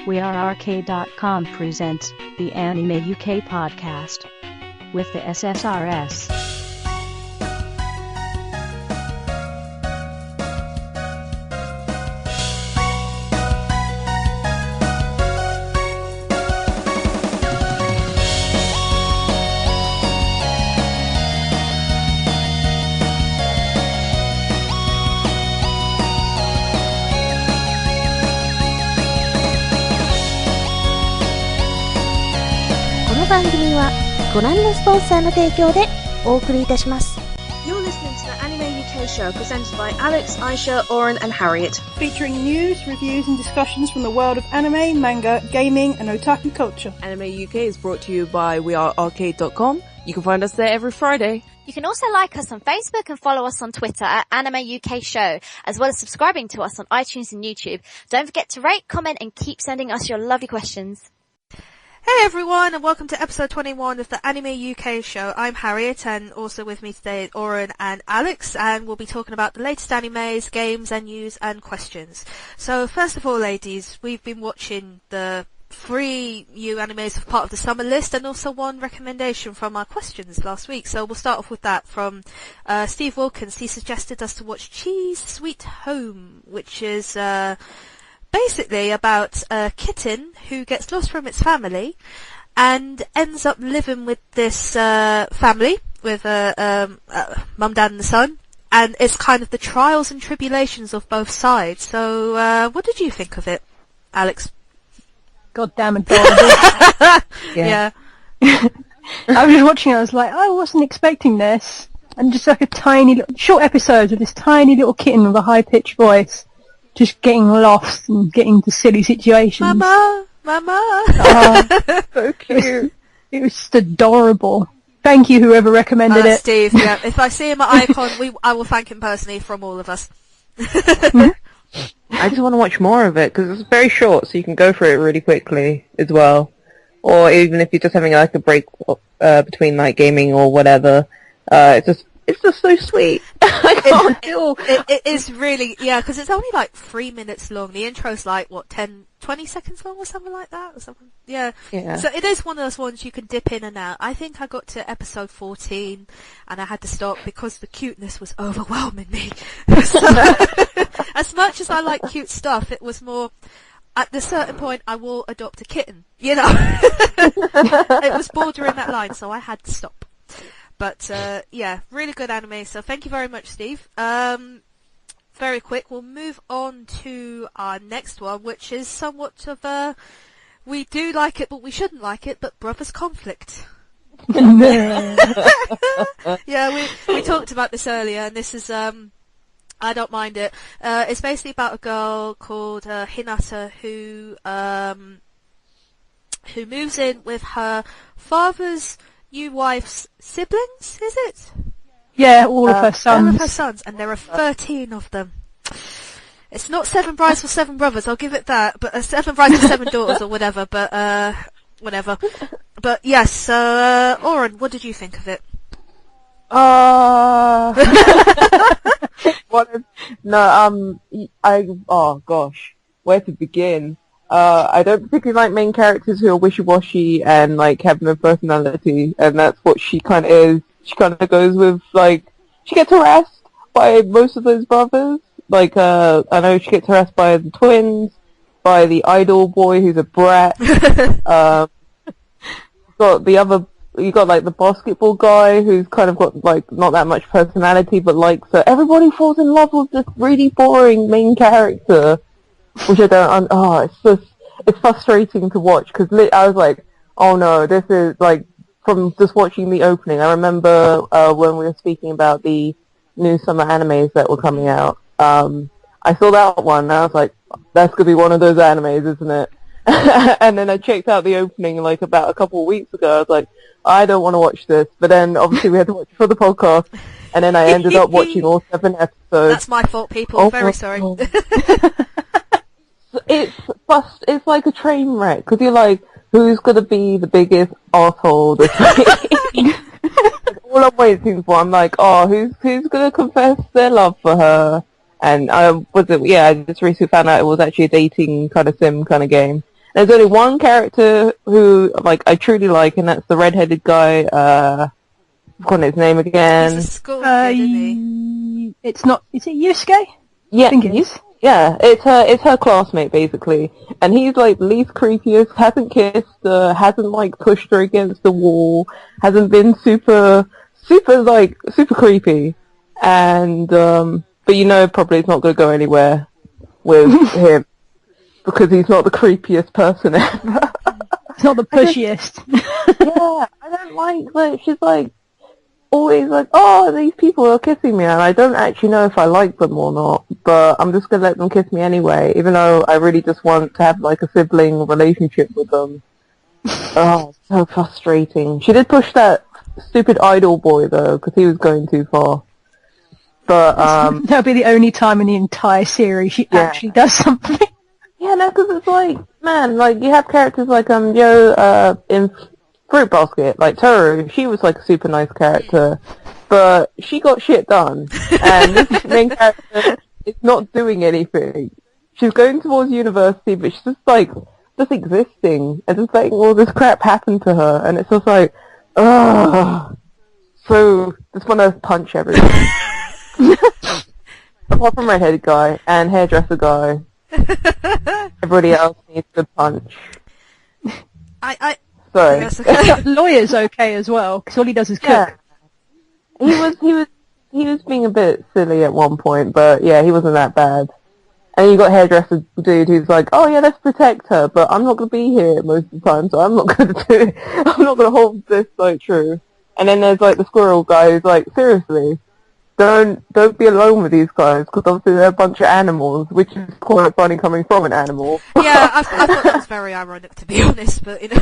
wearearcade.com presents the Anime UK podcast with the SSRS.この番組はご覧のスポンサーの提供でお送りいたします。 You're listening to the Anime UK show presented by Alex, Aisha, Oren and Harriet. Featuring news, reviews and discussions from the world of anime, manga, gaming and otaku culture. Anime UK is brought to you by wearearcade.com. You can find us there every Friday. You can also like us on Facebook and follow us on Twitter at Anime UK Show, as well as subscribing to us on iTunes and YouTube. Don't forget to rate, comment and keep sending us your lovely questions. Hey everyone, and welcome to episode 21 of the Anime UK show. I'm Harriet, and also with me today is Oren and Alex, and we'll be talking about the latest animes, games and news and questions. So first of all, ladies, we've been watching the 3 new animes as part of the summer list, and also one recommendation from our questions last week. So we'll start off with that from Steve Wilkins. He suggested us to watch Cheese Sweet Home, which is basically about a kitten who gets lost from its family and ends up living with this family with mum, dad and the son, and it's kind of the trials and tribulations of both sides. So what did you think of it, Alex? God damn adorable. Yeah. I was just watching it, I was like, I wasn't expecting this. And just like a tiny short episodes of this tiny little kitten with a high-pitched voice just getting lost and getting into silly situations. Mama! So cute. It was just adorable. Thank you, whoever recommended it. Steve, yeah. If I see him at Icon, I will thank him personally from all of us. I just want to watch more of it, because it's very short, so you can go through it really quickly as well. Or even if you're just having like a break between like gaming or whatever, it's just so sweet. It is really, yeah, because it's only like 3 minutes long. The intro's like, 20 seconds long or something like that? Or something. Yeah. So it is one of those ones you can dip in and out. I think I got to episode 14 and I had to stop because the cuteness was overwhelming me. So, as much as I like cute stuff, it was more, at the certain point, I will adopt a kitten. You know? It was bordering that line, so I had to stop. But, yeah, really good anime, so thank you very much, Steve. Very quick, we'll move on to our next one, which is somewhat of a, we do like it, but we shouldn't like it, but Brothers Conflict. Yeah, we talked about this earlier, and this is, I don't mind it. It's basically about a girl called Hinata who moves in with her father's new wife's siblings, is it? Yeah, all of her sons. All of her sons, and there are 13 of them. It's not 7 brides for 7 brothers, I'll give it that, but 7 brides for 7 daughters or whatever, but whatever. But yes, Oren, what did you think of it? Oh gosh, where to begin? I don't particularly like main characters who are wishy-washy and like have no personality, and that's what she kind of is. She kind of goes with like, she gets harassed by most of those brothers. Like, I know she gets harassed by the twins, by the idol boy who's a brat. You got like the basketball guy who's kind of got like not that much personality, but like, so everybody falls in love with this really boring main character. Which I don't, it's frustrating to watch, because I was like, oh no, this is like, from just watching the opening, I remember when we were speaking about the new summer animes that were coming out, I saw that one, and I was like, that's gonna be one of those animes, isn't it? And then I checked out the opening like about a couple of weeks ago, I was like, I don't want to watch this, but then obviously we had to watch it for the podcast, and then I ended up watching all 7 episodes. That's my fault, people, very sorry. It's like a train wreck, because you're like, who's gonna be the biggest arsehole this week? All I'm waiting for, I'm like, oh, who's gonna confess their love for her? And I just recently found out it was actually a dating kind of sim kind of game. There's only one character who, like, I truly like, and that's the red-headed guy, I've forgotten his name again. He's a school kid, isn't he? It's not, is it Yusuke? Yeah, I think it is. Yeah, it's her classmate, basically. And he's, like, least creepiest, hasn't kissed her, hasn't, like, pushed her against the wall, hasn't been super creepy. And, but you know probably it's not going to go anywhere with him, because he's not the creepiest person ever. It's not the pushiest. Yeah, I don't like, she's like, always like, oh, these people are kissing me, and I don't actually know if I like them or not, but I'm just going to let them kiss me anyway, even though I really just want to have, like, a sibling relationship with them. Oh, so frustrating. She did push that stupid idol boy, though, because he was going too far. But, that'll be the only time in the entire series she actually does something. Yeah, no, because it's like, man, like, you have characters like, Yo, in Fruit Basket, like Toru, she was like a super nice character, but she got shit done, and this main character is not doing anything. She's going towards university, but she's just existing, and just letting all this crap happen to her, and it's just like, ugh. So, just want to punch everyone. Apart from redheaded guy and hairdresser guy, everybody else needs to punch. Sorry. Yes, okay. Lawyer's okay as well, because all he does is cook. Yeah. He was being a bit silly at one point, but yeah, he wasn't that bad. And you got hairdresser dude who's like, oh yeah, let's protect her, but I'm not going to be here most of the time, so I'm not going to do it. I'm not going to hold this like true. And then there's like the squirrel guy who's like, seriously, don't be alone with these guys, because obviously they're a bunch of animals, which is quite funny coming from an animal. Yeah, I thought that was very ironic, to be honest, but, you know.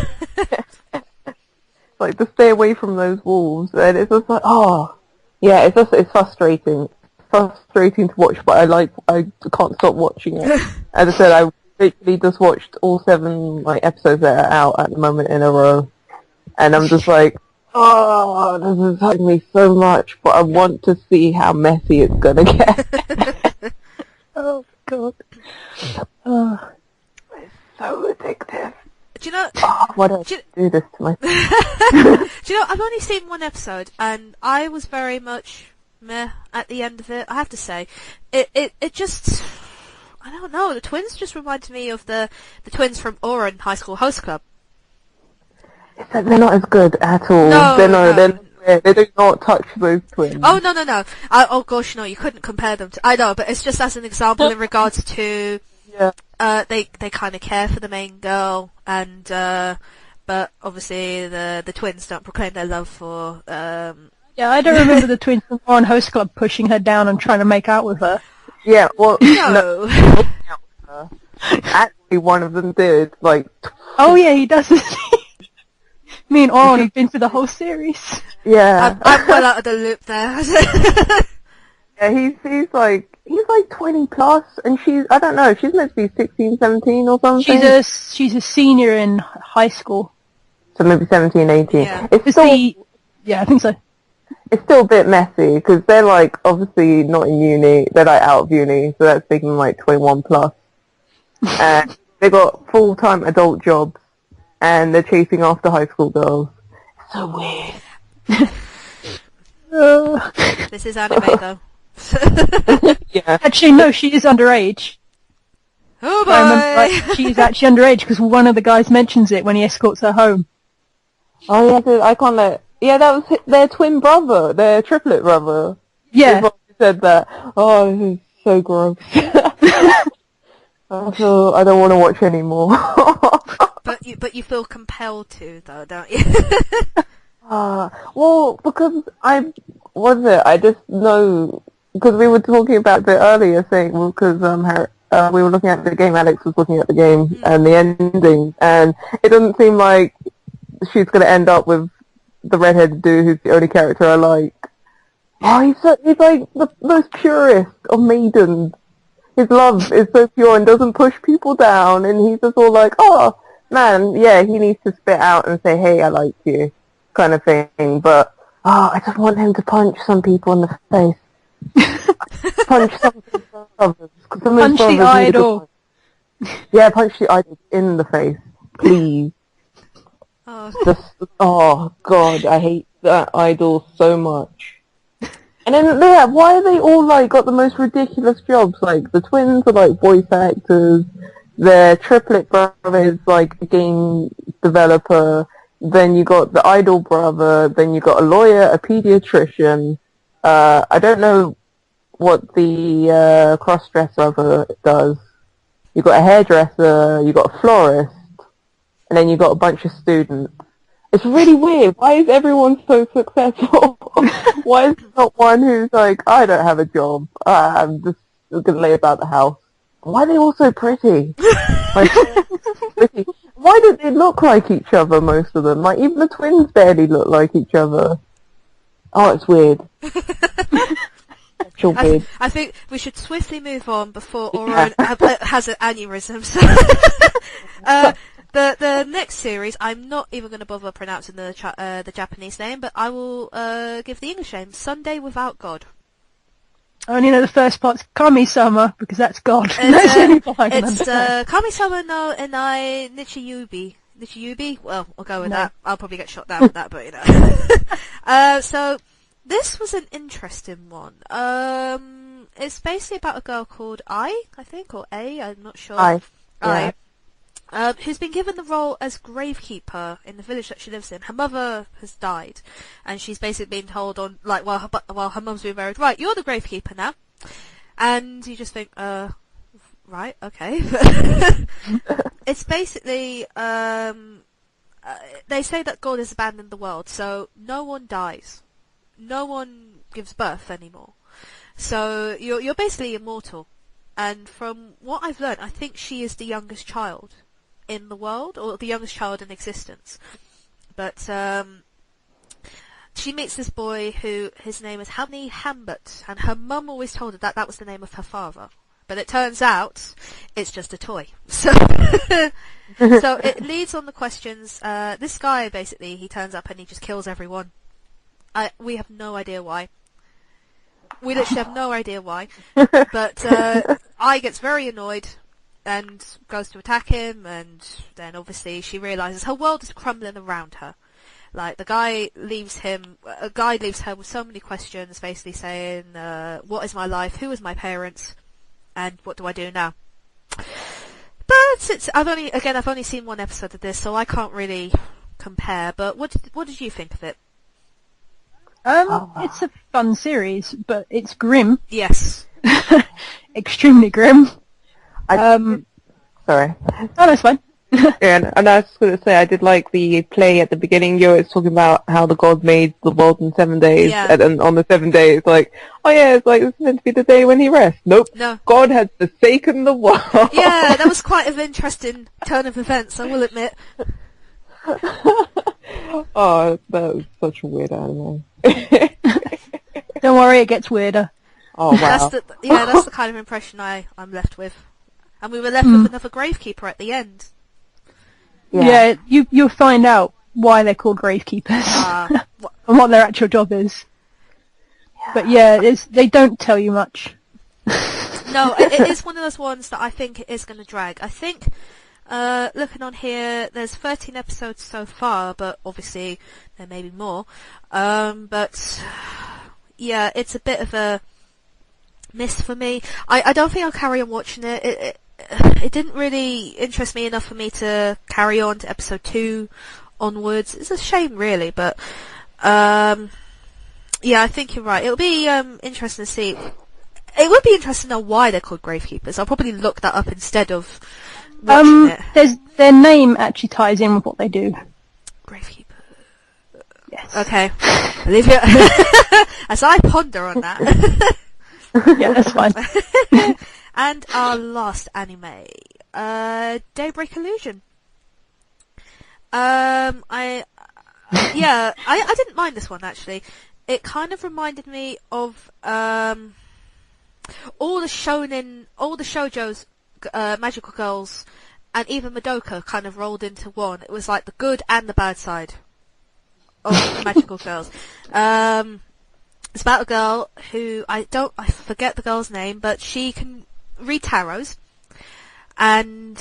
Like, to stay away from those wolves, and it's just like, oh, yeah, it's frustrating. Frustrating to watch, but I can't stop watching it. As I said, I literally just watched all 7, like, episodes that are out at the moment in a row, and I'm just like, oh, this is hurting me so much, but I want to see how messy it's gonna get. Oh, God. Oh, it's so addictive. Do you know? Oh, why do I do this to myself? Do you know? I've only seen one episode, and I was very much meh at the end of it. I have to say, it just, I don't know. The twins just reminded me of the twins from Ouran High School Host Club. It's like they're not as good at all. No. They do not touch those twins. Oh no. Oh gosh, no, you couldn't compare them to. I know, but it's just as an example in regards to. Yeah. They kind of care for the main girl, and but obviously the twins don't proclaim their love for. Yeah, I don't remember the twins from Foreign Host Club pushing her down and trying to make out with her. Yeah, well, no. Actually, one of them did. Like. Oh yeah, he does. Me and Oron have been for the whole series. Yeah. I'm well out of the loop there. Yeah, he's like 20 plus, and I don't know, she's meant to be 16, 17 or something. She's a senior in high school. So maybe 17, 18. Yeah. Yeah, I think so. It's still a bit messy, because they're like, obviously not in uni, they're like out of uni, so that's making them like 21 plus. And they got full-time adult jobs, and they're chasing after high school girls. It's so weird. This is anime though. Yeah. Actually, no, she is underage. Oh boy! I remember, she's actually underage because one of the guys mentions it when he escorts her home. Oh yeah, I can't let. Yeah, that was their twin brother, their triplet brother. Yeah. His mom said that. Oh, this is so gross. I don't want to watch anymore. But you feel compelled to though, don't you? Well, because I just know, because we were talking about it earlier, saying, well, because we were looking at the game, Alex was looking at the game and the ending, and it doesn't seem like she's going to end up with the redheaded dude who's the only character I like. Oh, he's like the most purest of maidens. His love is so pure and doesn't push people down, and he's just all like, oh, man, yeah, he needs to spit out and say, hey, I like you, kind of thing, but, I just want him to punch some people in the face. Punch some people's brothers. Punch the idol. Yeah, punch the idol in the face. Please. Oh, Oh god, I hate that idol so much. And then why are they all like got the most ridiculous jobs? Like the twins are like voice actors, their triplet brother is like a game developer, then you got the idol brother, then you got a lawyer, a pediatrician, I don't know what the cross-dress brother does. You got a hairdresser, you got a florist, and then you got a bunch of students. It's really weird. Why is everyone so successful? Why is there not one who's like, I don't have a job. I'm just going to lay about the house. Why are they all so pretty? Like, pretty. Why do they look like each other, most of them? Like, even the twins barely look like each other. Oh, it's weird. Actual weird. I think we should swiftly move on before Oren has an aneurysm. So the next series, I'm not even going to bother pronouncing the Japanese name, but I will give the English name: Sunday Without God. I only know the first part's Kami-sama, because that's God. That's the only part I can understand. Kami-sama no Enai Nichiyubi. Nichiyubi? Well, I'll go with that. I'll probably get shot down with that, but you know. So, this was an interesting one. It's basically about a girl called I think, or I'm not sure. Yeah. Who's been given the role as gravekeeper in the village that she lives in. Her mother has died, and she's basically been told on, like, while her mum's being buried, right, you're the gravekeeper now. And you just think, right, okay. It's basically, they say that God has abandoned the world, so no one dies. No one gives birth anymore. So you're basically immortal. And from what I've learned, I think she is the youngest child in the world, or the youngest child in existence. But she meets this boy who, his name is Hani Hambert, and her mum always told her that that was the name of her father. But it turns out it's just a toy. So so it leads on the questions. This guy, basically, he turns up and he just kills everyone. We have no idea why. We literally have no idea why. But I gets very annoyed and goes to attack him, and then obviously she realises her world is crumbling around her. Like, a guy leaves her with so many questions, basically saying, what is my life, who is my parents, and what do I do now? But I've only seen one episode of this, so I can't really compare, but what did you think of it? It's a fun series, but it's grim. Yes. Extremely grim. Sorry. Oh, that's fine. Yeah, and I was just going to say, I did like the play at the beginning. It's talking about how the god made the world in 7 days, Yeah. and on the 7th day, it's like, oh yeah, it's like, this is meant to be the day when he rests. Nope. No. God had forsaken the world. Yeah, that was quite an interesting turn of events, I will admit. Oh, that was such a weird anime. Don't worry, it gets weirder. Oh, wow. That's the kind of impression I'm left with. And we were left with another gravekeeper at the end. Yeah, you'll find out why they're called gravekeepers and what their actual job is. But yeah, they don't tell you much. No, it is one of those ones that I think it is going to drag. I think, looking on here, there's 13 episodes so far, but obviously there may be more. But yeah, it's a bit of a miss for me. I don't think I'll carry on watching it. It didn't really interest me enough for me to carry on to episode 2 onwards. It's a shame, really, but yeah, I think you're right. It'll be interesting to see. It would be interesting to know why they're called gravekeepers. I'll probably look that up instead of watching it. Their name actually ties in with what they do. Gravekeeper. Yes. Okay. I'll leave it as I ponder on that. Yeah, that's fine. And our last anime, Daybreak Illusion. I didn't mind this one, actually. It kind of reminded me of all the shoujo's magical girls, and even Madoka kind of rolled into one. It was like the good and the bad side of magical girls. It's about a girl who I forget the girl's name, but she can read tarots, and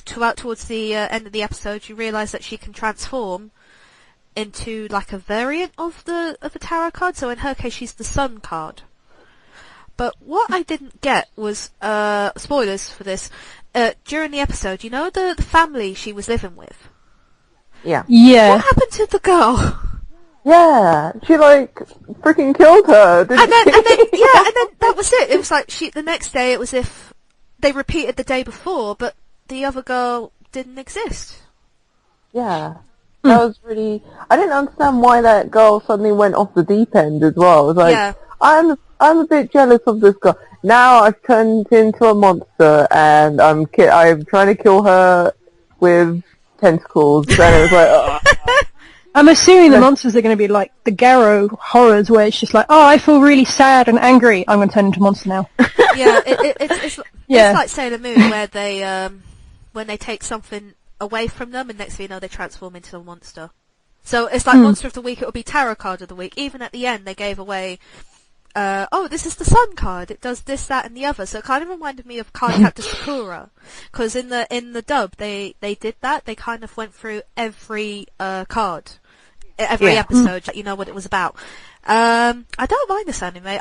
towards the end of the episode, you realise that she can transform into like a variant of the tarot card. So in her case, she's the Sun card. But what I didn't get was spoilers for this. During the episode, you know the family she was living with. Yeah. What happened to the girl? Yeah, she like freaking killed her. And then that was it. It was like the next day it was if they repeated the day before, but the other girl didn't exist. Yeah. That was really... I didn't understand why that girl suddenly went off the deep end as well. It was like, I'm a bit jealous of this girl. Now I've turned into a monster and I'm trying to kill her with tentacles. And it was like, I'm assuming the monsters are going to be like the Garo horrors, where it's just like, oh, I feel really sad and angry. I'm going to turn into a monster now. Yeah, it's like Sailor Moon, where they when they take something away from them, and next thing you know, they transform into a monster. So it's like Monster of the Week. It will be Tarot Card of the Week. Even at the end, they gave away, this is the Sun card. It does this, that, and the other. So it kind of reminded me of Cardcaptor Sakura, because in the dub, they did that. They kind of went through every card. Every episode, let you know what it was about. I don't mind this anime.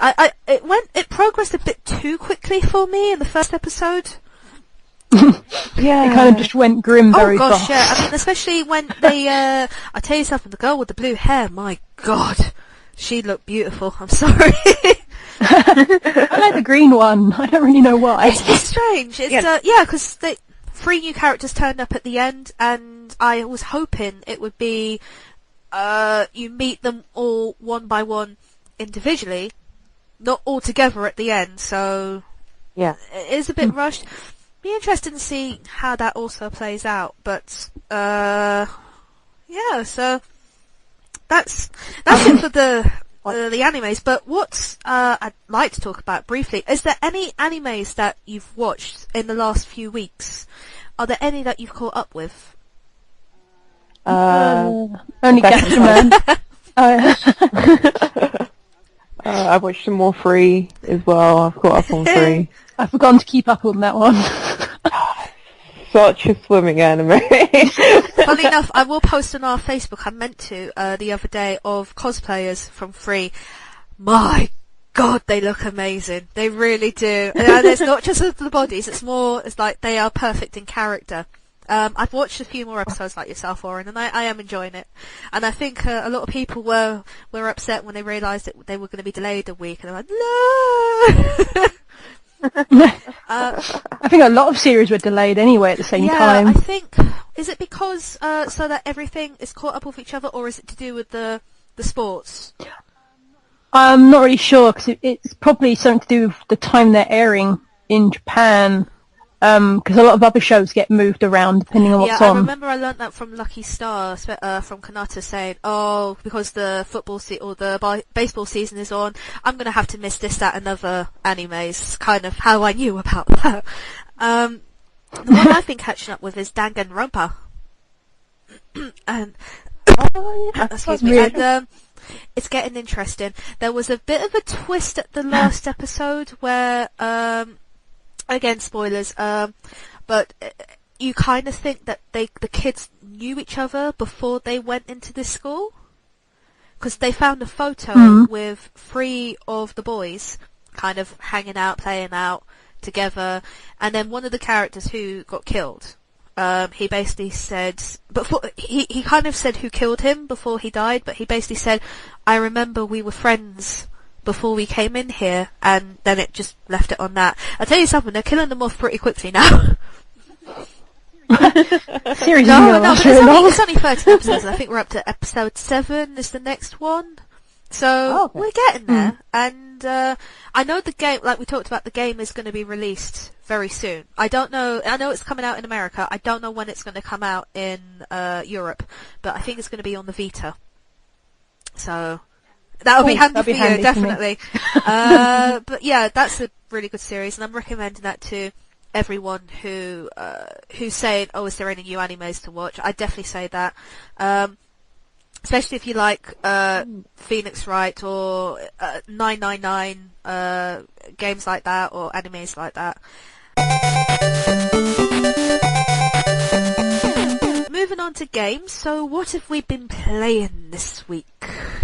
It progressed a bit too quickly for me in the first episode. Yeah, it kind of just went grim very fast. Yeah. I mean, especially when they, I tell you something, the girl with the blue hair, my god, she looked beautiful. I'm sorry. I like the green one. I don't really know why. It's strange. It's, because 3 new characters turned up at the end, and I was hoping it would be, you meet them all one by one individually, not all together at the end, so yeah, it is a bit rushed. Be interested to see how that also plays out, but so that's it for the animes. But what I'd like to talk about briefly, is there any animes that you've watched in the last few weeks? Are there any that you've caught up with? Only Gatchaman. I watched some more Free as well. I've caught up on Free. I've forgotten to keep up on that one. Such a swimming anime. Funny enough, I will post on our Facebook, I meant to, the other day, of cosplayers from Free. My god, they look amazing. They really do. And it's not just the bodies, it's like they are perfect in character. I've watched a few more episodes like yourself, Oren, and I am enjoying it. And I think a lot of people were upset when they realised that they were going to be delayed a week, and they're like, no! I think a lot of series were delayed anyway at the same time. Yeah, I think, is it because so that everything is caught up with each other, or is it to do with the sports? I'm not really sure, because it's probably something to do with the time they're airing in Japan. Because a lot of other shows get moved around depending on what's on. I remember I learnt that from Lucky Star, from Kanata, saying, "Oh, because the football or the baseball season is on, I'm going to have to miss this, that, and other animes." Kind of how I knew about that. The one I've been catching up with is Danganronpa, and excuse me, and it's getting interesting. There was a bit of a twist at the last episode where. Again, spoilers, but you kind of think that the kids knew each other before they went into this school, because they found a photo with 3 of the boys kind of hanging out, playing out together, and then one of the characters who got killed, he basically said, he kind of said who killed him before he died, but he basically said, I remember we were friends before we came in here, and then it just left it on that. I'll tell you something, they're killing them off pretty quickly now. Seriously? No, but it's only 13 episodes, and I think we're up to episode 7 is the next one. So, we're getting there, and I know the game, like we talked about, the game is going to be released very soon. I know it's coming out in America, I don't know when it's going to come out in Europe, but I think it's going to be on the Vita. So... that'll be handy for you, definitely. But yeah, that's a really good series, and I'm recommending that to everyone who's saying, "Oh, is there any new animes to watch?" I definitely say that, especially if you like Phoenix Wright or 999 games like that or animes like that. on to games. So what have we been playing this week?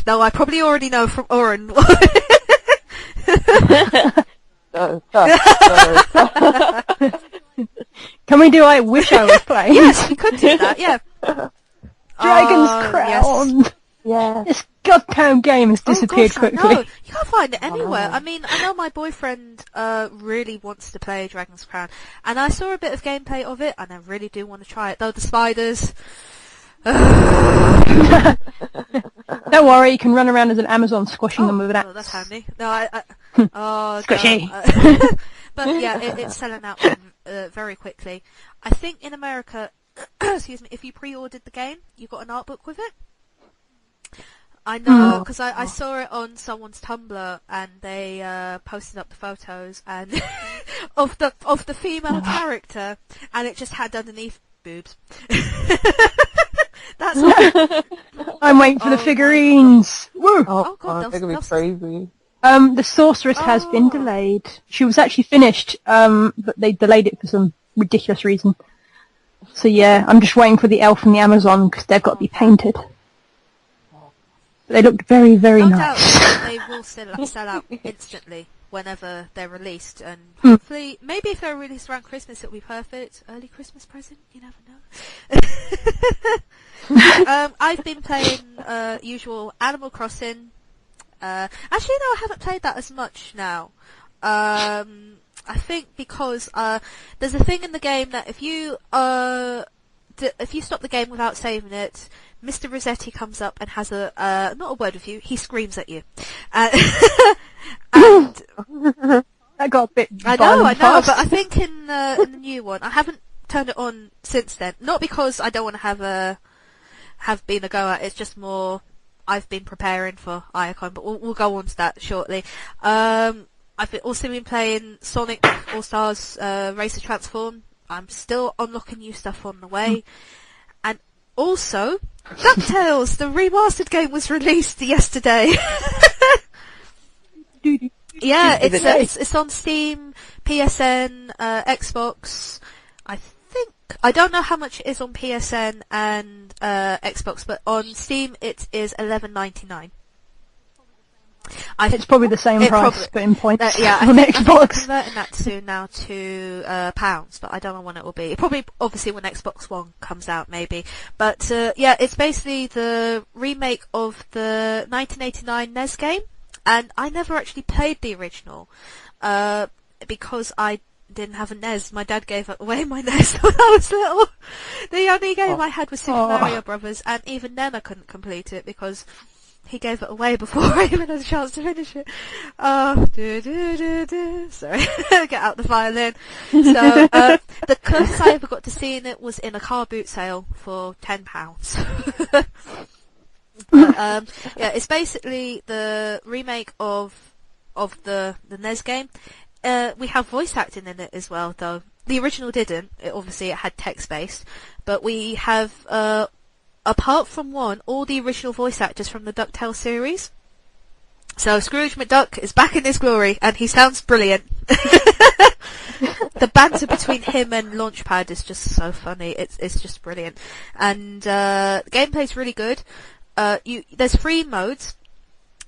No, I probably already know from Oren. Go. Can we do I wish I was playing? Yes, we could do that, yeah. Dragon's Crown! Yeah. This goddamn game has disappeared oh, gosh, quickly. I know. You can't find it anywhere. I mean, I know my boyfriend really wants to play Dragon's Crown, and I saw a bit of gameplay of it, and I really do want to try it. Though the spiders... Don't worry, you can run around as an Amazon squashing them with an axe. Oh, that's handy. No, Squishy. No. But yeah, it's selling out very quickly. I think in America, excuse me, if you pre-ordered the game, you got an art book with it. I know, because I saw it on someone's Tumblr, and they posted up the photos and of the female character, and it just had underneath boobs. That's all. I'm waiting for the figurines. Woo! Oh god, they're gonna be crazy. The sorceress has been delayed. She was actually finished, but they delayed it for some ridiculous reason. So yeah, I'm just waiting for the elf and the Amazon because they've got to be painted. They looked very, very No nice. doubt they will sell out instantly whenever they're released, and hopefully, maybe if they're released around Christmas, it'll be perfect. Early Christmas present, you never know. I've been playing usual Animal Crossing. Actually, no, I haven't played that as much now. I think because there's a thing in the game that if you stop the game without saving it, Mr. Rossetti comes up and has not a word with you. He screams at you, and That got a bit. I know, fast. but I think in the new one, I haven't turned it on since then. Not because I don't want to have been a go at. It's just more I've been preparing for Ayacon, but we'll go on to that shortly. I've also been playing Sonic All Stars Racer Transform. I'm still unlocking new stuff on the way, and also DuckTales, the remastered game was released yesterday. Yeah, it's on Steam, PSN, Xbox. I don't know how much it is on PSN and Xbox, but on Steam it is $11.99. It's probably the same price, but in points yeah, on I think Xbox. they're converting that soon now to pounds, but I don't know when it will be. Probably, obviously, when Xbox One comes out, maybe. But yeah, it's basically the remake of the 1989 NES game, and I never actually played the original because I didn't have a NES. My dad gave away my NES when I was little. The only game I had was Super Mario Brothers, and even then I couldn't complete it because he gave it away before I even had a chance to finish it. Sorry, get out the violin. So the closest I ever got to seeing it was in a car boot sale for £10. Yeah, it's basically the remake of the NES game. We have voice acting in it as well, though. The original didn't. Obviously, it had text-based. But we have, apart from one, all the original voice actors from the DuckTales series. So Scrooge McDuck is back in his glory, and he sounds brilliant. The banter between him and Launchpad is just so funny. It's just brilliant. And the gameplay's really good. There's 3 modes.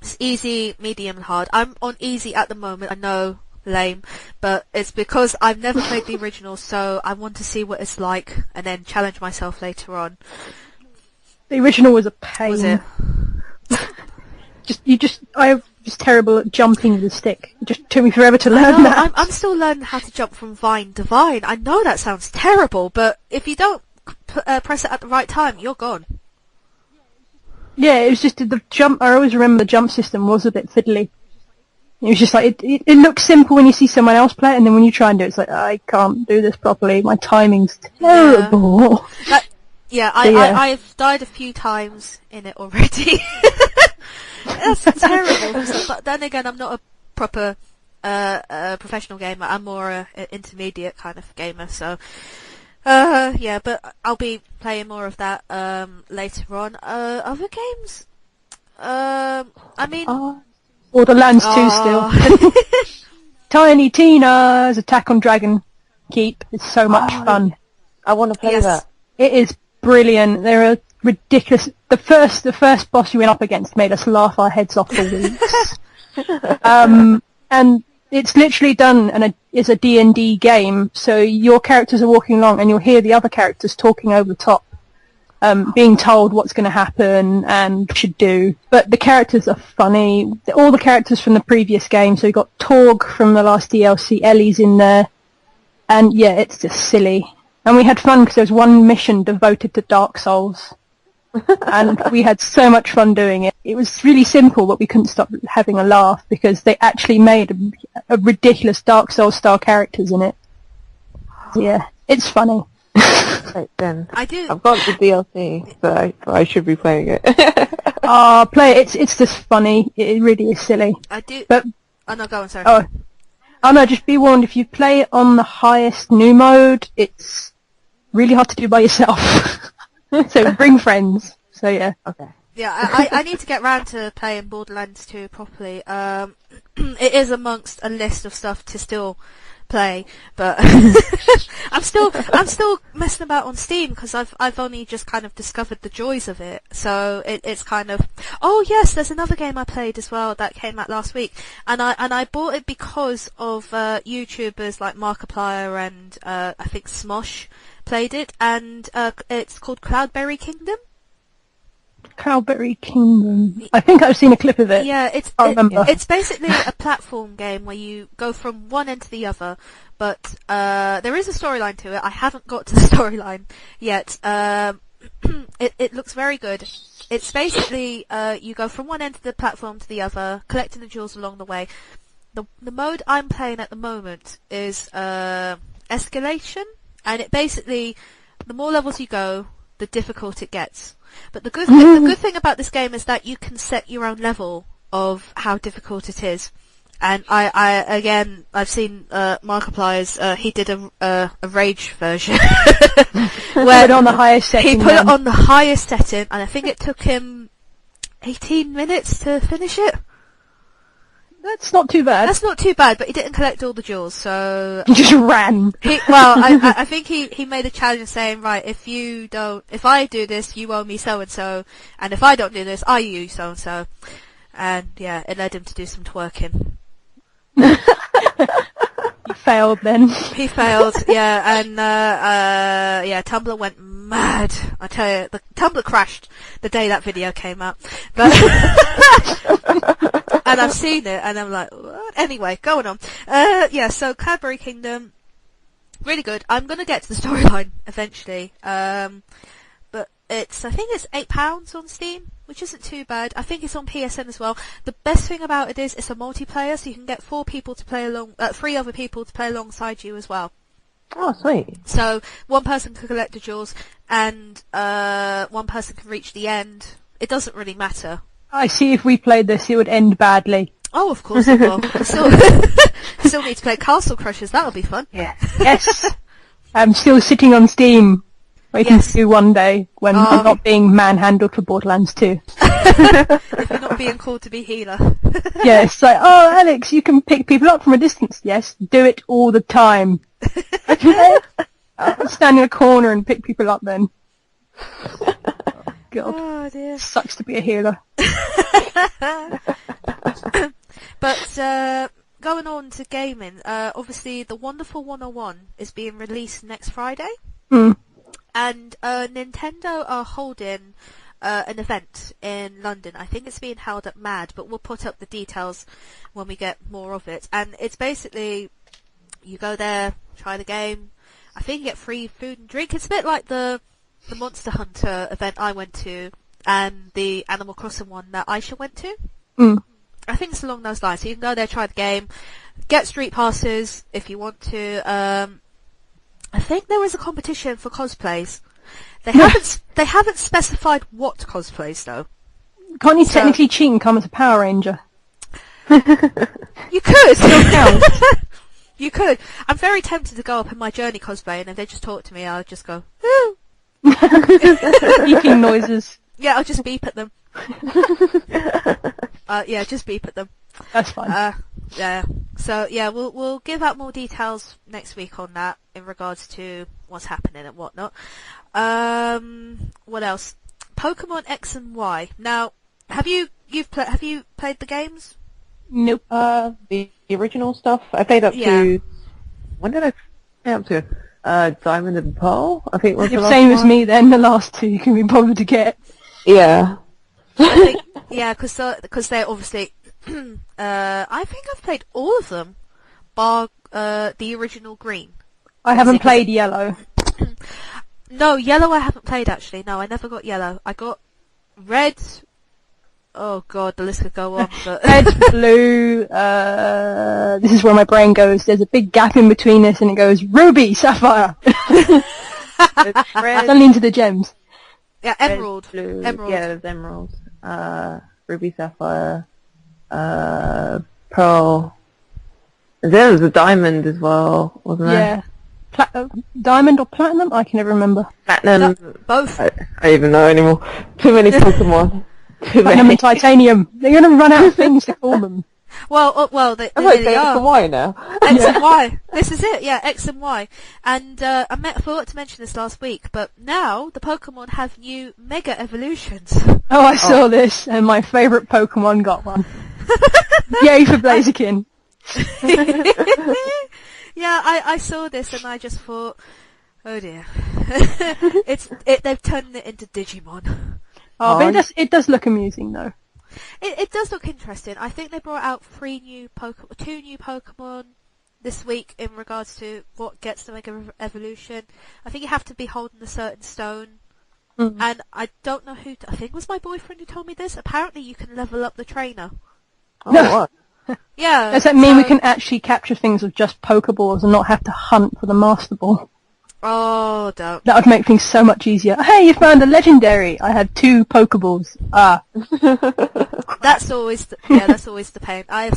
It's easy, medium, and hard. I'm on easy at the moment. I know, lame, but it's because I've never played the original, so I want to see what it's like and then challenge myself later on. The original was a pain. Was it? I'm just terrible at jumping with a stick. It just took me forever to learn that. I'm still learning how to jump from vine to vine. I know that sounds terrible, but if you don't press it at the right time, you're gone. Yeah, it was just the jump. I always remember the jump system was a bit fiddly. It was just like, it looks simple when you see someone else play it, and then when you try and do it, it's like, I can't do this properly. My timing's terrible. I've died a few times in it already. That's terrible. But then again, I'm not a proper professional gamer. I'm more an intermediate kind of gamer, so... yeah, but I'll be playing more of that later on. Other games? I mean... Borderlands 2 still. Tiny Tina's Attack on Dragon Keep is so much fun. I want to play that. It is brilliant. They're ridiculous. The first boss you went up against made us laugh our heads off for weeks. And it's literally done, and it's a D&D game, so your characters are walking along and you'll hear the other characters talking over the top, being told what's going to happen and what should do. But the characters are funny. All the characters from the previous game, so you got Torg from the last DLC, Ellie's in there, and yeah, it's just silly. And we had fun because there was one mission devoted to Dark Souls. And we had so much fun doing it. It was really simple, but we couldn't stop having a laugh because they actually made a ridiculous Dark Souls style characters in it. So, yeah, it's funny. Right then. I do. I've got the DLC, so I should be playing it. Play it. It's just funny. It really is silly. I do. But Oh no, go on, sorry. Oh no, just be warned, if you play it on the highest new mode, it's really hard to do by yourself. So bring friends. So yeah. Okay. Yeah, I need to get round to playing Borderlands 2 properly. It is amongst a list of stuff to still play, but I'm still messing about on Steam because I've only just kind of discovered the joys of it. So it's kind of, oh yes, there's another game I played as well that came out last week, and I bought it because of YouTubers like Markiplier and I think Smosh played it, and it's called Cloudberry Kingdom. Cloudberry Kingdom. I think I've seen a clip of it. Yeah, I remember. It's basically a platform game where you go from one end to the other, but there is a storyline to it. I haven't got to the storyline yet. It looks very good. It's basically you go from one end of the platform to the other, collecting the jewels along the way. The mode I'm playing at the moment is escalation, and it basically, the more levels you go, the difficult it gets. But the good thing about this game is that you can set your own level of how difficult it is. And I've seen Markiplier's, he did a rage version. Where it on the highest setting. He put it on the highest setting, and I think it took him 18 minutes to finish it. That's not too bad. That's not too bad, but he didn't collect all the jewels, so... He just ran. I think he made a challenge saying, right, if I do this, you owe me so-and-so, and if I don't do this, I owe you so-and-so. And, yeah, it led him to do some twerking. He failed then. He failed, yeah, and, Tumblr went mad. I tell you, the Tumblr crashed the day that video came out. But... And I've seen it, and I'm like, what? Anyway, going on. So Cadbury Kingdom, really good. I'm gonna get to the storyline eventually. But I think it's £8 on Steam, which isn't too bad. I think it's on PSN as well. The best thing about it is it's a multiplayer, so you can get 3 other people to play alongside you as well. Oh, sweet. So one person can collect the jewels, and one person can reach the end. It doesn't really matter. I see if we played this, it would end badly. Oh, of course it will. Still need to play Castle Crushers. That'll be fun. Yeah. Yes. I'm still sitting on Steam, waiting to do one day when I'm not being manhandled for Borderlands 2. If you're not being called to be healer. Yeah, it's like, oh, Alex, you can pick people up from a distance. Yes, do it all the time. Okay. I'll stand in a corner and pick people up then. God. Oh dear. Sucks to be a healer. But going on to gaming, obviously the Wonderful 101 is being released next Friday. Mm. And Nintendo are holding an event in London. I think it's being held at MAD, but we'll put up the details when we get more of it. And it's basically, you go there, try the game. I think you get free food and drink. It's a bit like the Monster Hunter event I went to, and the Animal Crossing one that Aisha went to. Mm. I think it's along those lines. So you can go there, try the game, get street passes if you want to. I think there is a competition for cosplays. They haven't specified what cosplays though. Can't you technically cheat and come as a Power Ranger? You could. You could. I'm very tempted to go up in my Journey cosplay, and if they just talk to me, I'll just go, ooh. Beeping noises. Yeah, I'll just beep at them. Just beep at them. That's fine. Yeah. So yeah, we'll give out more details next week on that. in regards to what's happening and whatnot. What else? Pokemon X and Y. Now, have you played the games? Nope. The original stuff. I played up to... When did I play up to? Diamond and Pearl, I think was the last Same one. as me then, the last two you can be bothered to get. Yeah. I think, yeah, because they're obviously... I think I've played all of them, bar the original green. I haven't played Yellow. No, Yellow I haven't played actually. No, I never got Yellow. I got Red. Oh god, the list could go on. But Red, Blue, this is where my brain goes. There's a big gap in between this and it goes Ruby, Sapphire. Suddenly into the gems. yeah, Emerald. Blue. Emerald. Yeah, there's emeralds. Ruby, Sapphire, Pearl. There was a diamond as well, wasn't there? Yeah. Diamond or Platinum? I can never remember. Platinum. Both. I don't even know anymore. Too many Pokemon. Too Platinum many. and Titanium. They're going to run out of things to call them. Well, they I'm like really X are. and Y now. X and Y. This is it, yeah, X and Y. And I forgot to mention this last week, but now the Pokemon have new Mega Evolutions. Oh, I saw this, and my favourite Pokemon got one. Yay for Blaziken. Yeah, I saw this and I just thought, oh dear. They've turned it into Digimon. Oh, but it does look amusing, though. It does look interesting. I think they brought out two new Pokemon this week in regards to what gets the Mega Evolution. I think you have to be holding a certain stone. And I don't know who, I think it was my boyfriend who told me this. Apparently you can level up the trainer. Oh, what? Yeah. Does that mean we can actually capture things with just Pokeballs and not have to hunt for the Master Ball? Oh, don't. That would make things so much easier. Hey, you found a legendary! I had 2 Pokeballs. That's always the pain. I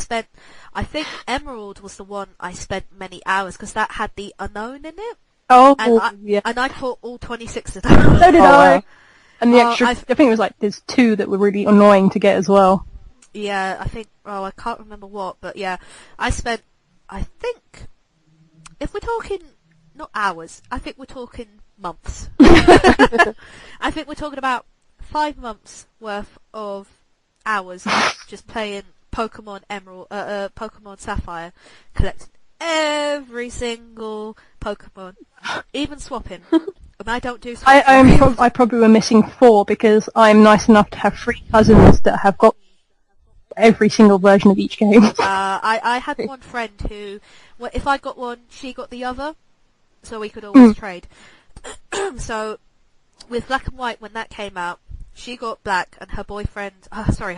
think Emerald was the one I spent many hours because that had the unknown in it. Oh, And I caught all 26 of them. So did I. wow. And the extra, I think it was like, there's 2 that were really annoying to get as well. Yeah, I think, I can't remember what, but yeah, I think, if we're talking, not hours, I think we're talking months. I think we're talking about 5 months worth of hours just playing Pokemon Emerald, Pokemon Sapphire, collecting every single Pokemon, even swapping. And I don't do swapping. I probably were missing 4 because I'm nice enough to have 3 cousins that have got every single version of each game. I had one friend who, if I got one, she got the other, so we could always trade. So, with Black and White, when that came out, she got black and her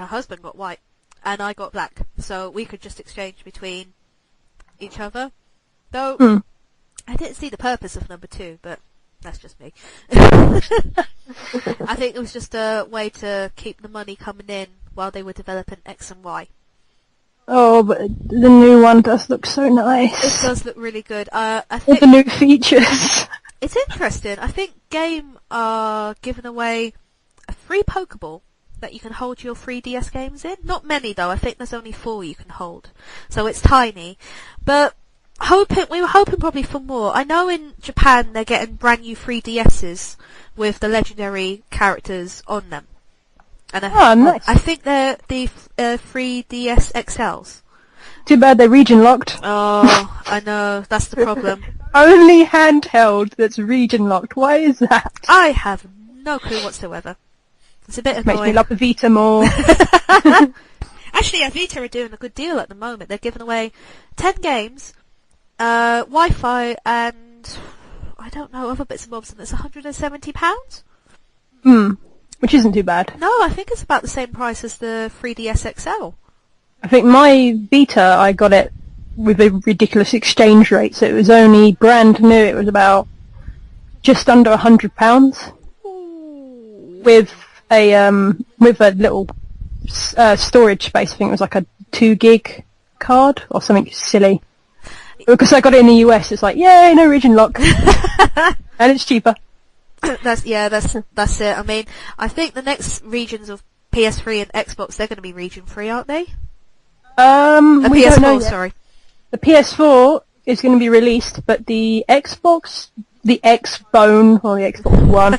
husband got white, and I got black, so we could just exchange between each other. Though, I didn't see the purpose of number 2, but that's just me. I think it was just a way to keep the money coming in while they were developing X and Y. Oh, but the new one does look so nice. It does look really good. I All think the new features. it's interesting. I think Game are giving away a free Pokeball that you can hold your 3DS games in. Not many though. I think there's only 4 you can hold, so it's tiny. But we were hoping probably for more. I know in Japan they're getting brand new 3DSs with the legendary characters on them. And Nice. I think they're the 3DS XLs. Too bad they're region locked. Oh, I know, that's the problem. Only handheld that's region locked. Why is that? I have no clue whatsoever. It's a bit Makes me annoying. love the Vita more. Actually, Vita are doing a good deal at the moment. They're giving away 10 games, Wi-Fi, and I don't know, other bits and bobs, and it's £170. Which isn't too bad. No, I think it's about the same price as the 3DS XL. I think my Vita, I got it with a ridiculous exchange rate, so it was only brand new. It was about just under £100 with a little storage space. I think it was like a 2 gig card or something silly. Because I got it in the US, it's like, yay, no region lock, and it's cheaper. That's it. I mean, I think the next regions of PS3 and Xbox, they're going to be region free, aren't they? We don't know PS4, yet. sorry. The PS4 is going to be released, but the Xbox, the X-Bone, or the Xbox One,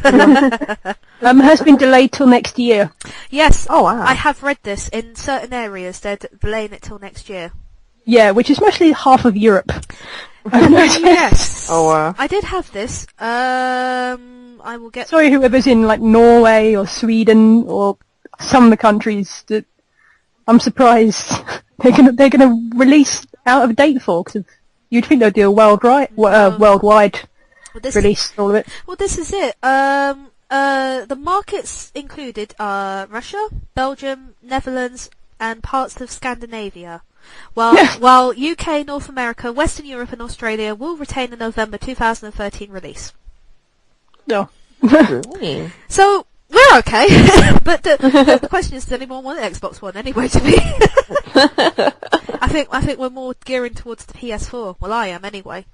has been delayed till next year. Yes. Oh, wow. I have read this. In certain areas, they're delaying it till next year. Yeah, which is mostly half of Europe. I've noticed. Yes. Oh, wow. I did have this. I will get... Sorry, whoever's in like Norway or Sweden or some of the countries that I'm surprised they're gonna release out of date for, because you'd think they'd do a worldwide release all of it. Well, this is it. The markets included are Russia, Belgium, Netherlands, and parts of Scandinavia. While UK, North America, Western Europe, and Australia will retain the November 2013 release. No. Really? So we're okay, but the question is, does anyone want an Xbox One anyway? To me, I think we're more gearing towards the PS4. Well, I am anyway.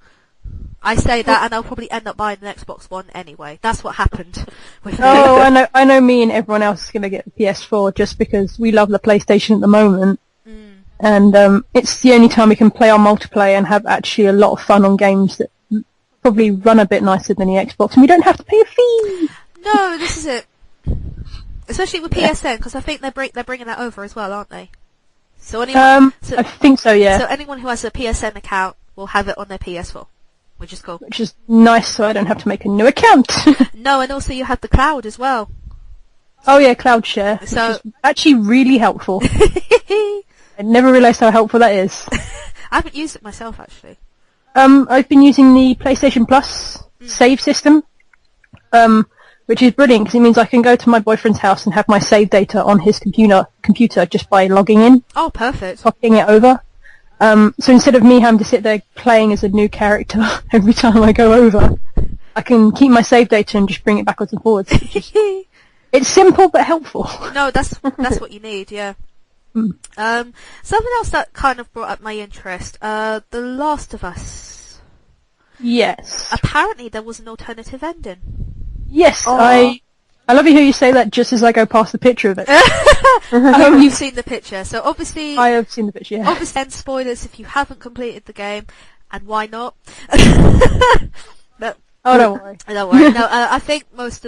I say that, and I'll probably end up buying an Xbox One anyway. That's what happened with me. Oh, I know. Me and everyone else is going to get the PS4 just because we love the PlayStation at the moment, and it's the only time we can play our multiplayer and have actually a lot of fun on games that probably run a bit nicer than the Xbox, and we don't have to pay a fee. No, this is it. Especially with PSN, because I think they're bringing that over as well, aren't they? So anyone, I think so, yeah. So anyone who has a PSN account will have it on their PS4, which is cool. Which is nice, so I don't have to make a new account. No, and also you have the cloud as well. Oh yeah, cloud share, which is actually really helpful. I never realised how helpful that is. I haven't used it myself, actually. I've been using the PlayStation Plus save system, which is brilliant because it means I can go to my boyfriend's house and have my save data on his computer just by logging in. Oh, perfect. Copying it over. So instead of me having to sit there playing as a new character every time I go over, I can keep my save data and just bring it backwards and forwards. It's simple but helpful. No, that's what you need, yeah. Something else that kind of brought up my interest, The Last of Us. Yes. Apparently there was an alternative ending. Yes, Oh. I love you how you say that just as I go past the picture of it. You've seen the picture, so obviously... I have seen the picture, yeah. Obviously, and spoilers if you haven't completed the game, and why not? But, Oh, don't worry. don't worry. No, I think most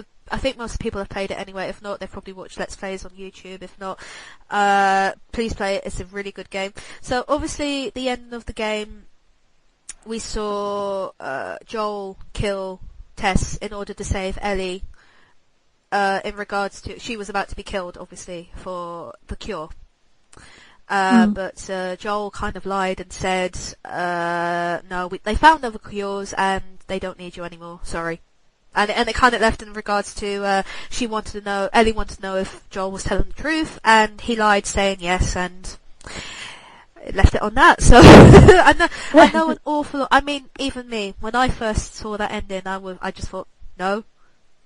people have played it anyway. If not, they've probably watched Let's Plays on YouTube. If not, please play it. It's a really good game. So obviously, the end of the game, we saw Joel kill Tess in order to save Ellie. In regards to, she was about to be killed, obviously, for the cure. But Joel kind of lied and said, no, they found other cures and they don't need you anymore, sorry. And it kind of left in regards to, Ellie wanted to know if Joel was telling the truth, and he lied saying yes, and it left it on that. So, I know an awful lot, I mean, even me, when I first saw that ending, I just thought, no,